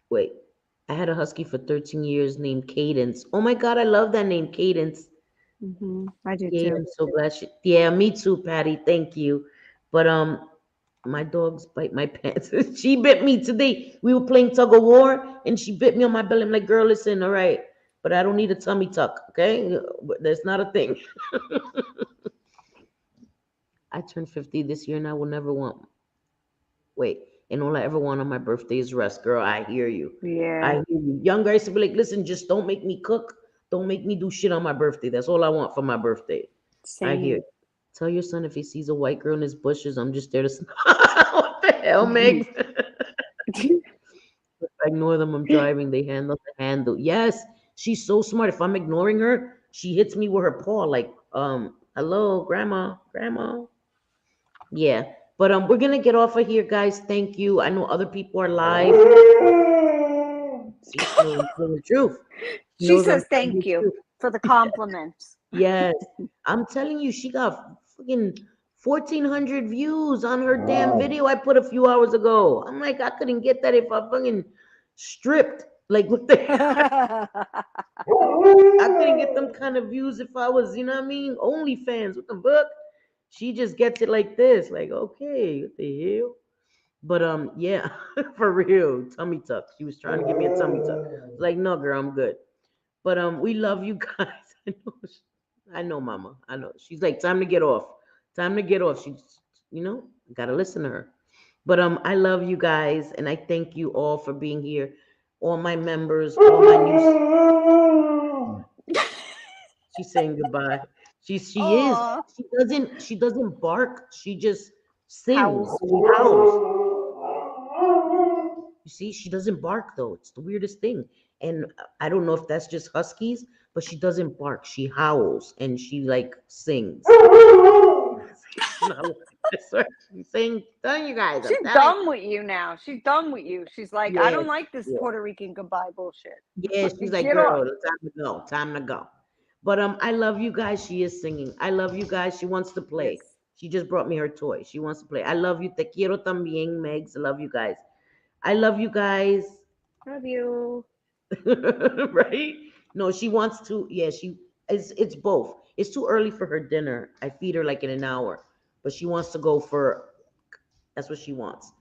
Speaker 2: Wait, I had a husky for 13 years named Cadence. Oh my God, I love that name, Cadence.
Speaker 3: I do
Speaker 2: Yeah,
Speaker 3: too.
Speaker 2: I'm so glad she. Yeah, me too, Patty. Thank you. But my dogs bite my pants. She bit me today. We were playing tug of war, and she bit me on my belly. I'm like, girl, listen, all right, but I don't need a tummy tuck, okay? That's not a thing. I turned 50 this year, and I will never want. Wait, And all I ever want on my birthday is rest, girl. I hear you. I
Speaker 3: Yeah.
Speaker 2: hear you. Younger, I used to be like, listen, just don't make me cook. Don't make me do shit on my birthday. That's all I want for my birthday. I hear
Speaker 3: Same.
Speaker 2: you. Tell your son if he sees a white girl in his bushes, I'm just there to what the hell, Megs? If I ignore them, I'm driving. They handle the handle. Yes, she's so smart. If I'm ignoring her, she hits me with her paw, like, hello, grandma, grandma. Yeah. But we're gonna get off of here, guys. Thank you. I know other people are live. See, she knows I'm telling the truth. She
Speaker 3: She
Speaker 2: knows I'm
Speaker 3: says
Speaker 2: telling
Speaker 3: thank
Speaker 2: the
Speaker 3: you
Speaker 2: truth.
Speaker 3: for the compliments.
Speaker 2: Yes. I'm telling you, she got fucking 1,400 views on her damn video I put a few hours ago. I'm like, I couldn't get that if I fucking stripped. Like, what the I couldn't get them kind of views if I was, you know what I mean? OnlyFans. What the fuck? She just gets it like this. Like, okay, what the hell? But yeah, for real, tummy tuck. She was trying to give me a tummy tuck. I was like, no, girl, I'm good. But we love you guys. I know, Mama. I know. She's like, time to get off. Time to get off. She's, gotta listen to her. But I love you guys, and I thank you all for being here. All my members, all my new. She's saying goodbye. She is.
Speaker 3: Aw.
Speaker 2: She doesn't bark. She just sings.
Speaker 3: Howls.
Speaker 2: She howls. You see, she doesn't bark though. It's the weirdest thing. And I don't know if that's just huskies, but she doesn't bark. She howls and she like sings. No, that's what I'm saying. Telling you guys, I'm
Speaker 3: She's
Speaker 2: telling
Speaker 3: done with you now. She's done with you. She's like, I
Speaker 2: yeah,
Speaker 3: don't like this
Speaker 2: yeah,
Speaker 3: Puerto Rican goodbye bullshit.
Speaker 2: yeah. She's like,
Speaker 3: Get off.
Speaker 2: girl, it's time to go. Time to go. But I love you guys. She is singing. I love you guys. She wants to play.
Speaker 3: Yes.
Speaker 2: She just brought me her toy. She wants to play. I love you. Te quiero también, Megs. I love you guys. I love you guys.
Speaker 3: Love you.
Speaker 2: Right? No, she wants to. Yeah, it's both. It's too early for her dinner. I feed her like in an hour, but she wants to go for. That's what she wants.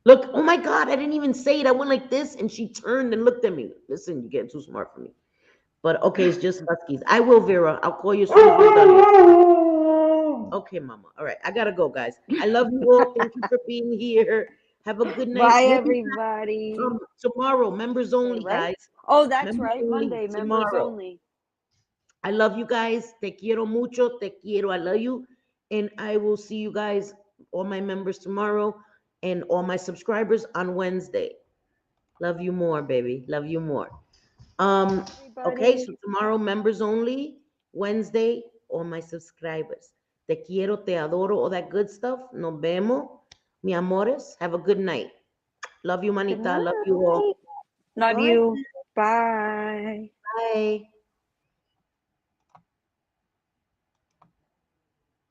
Speaker 2: Look, oh my God, I didn't even say it. I went like this, and she turned and looked at me. Listen, you're getting too smart for me. But okay, it's just huskies. I will, Vera. I'll call you as soon as we're done here. Okay, Mama. All right, I gotta go, guys. I love you all. Thank you for being here. Have a good night.
Speaker 3: Bye,
Speaker 2: We'll be
Speaker 3: everybody.
Speaker 2: tomorrow. Members only,
Speaker 3: Right?
Speaker 2: guys.
Speaker 3: Oh, that's
Speaker 2: Members
Speaker 3: right.
Speaker 2: only
Speaker 3: Monday, members
Speaker 2: tomorrow.
Speaker 3: only.
Speaker 2: I love you guys. Te quiero mucho. Te quiero. I love you. And I will see you guys, all my members tomorrow, and all my subscribers on Wednesday. Love you more, baby. Love you more. Okay, so
Speaker 3: Everybody.
Speaker 2: tomorrow, members only. Wednesday, all my subscribers. Te quiero, te adoro, all that good stuff. Nos vemos. Mi amores. Have a good night. Love you,
Speaker 3: Good
Speaker 2: manita.
Speaker 3: night.
Speaker 2: Love you all.
Speaker 3: Love
Speaker 2: All right.
Speaker 3: you. Bye.
Speaker 2: Bye.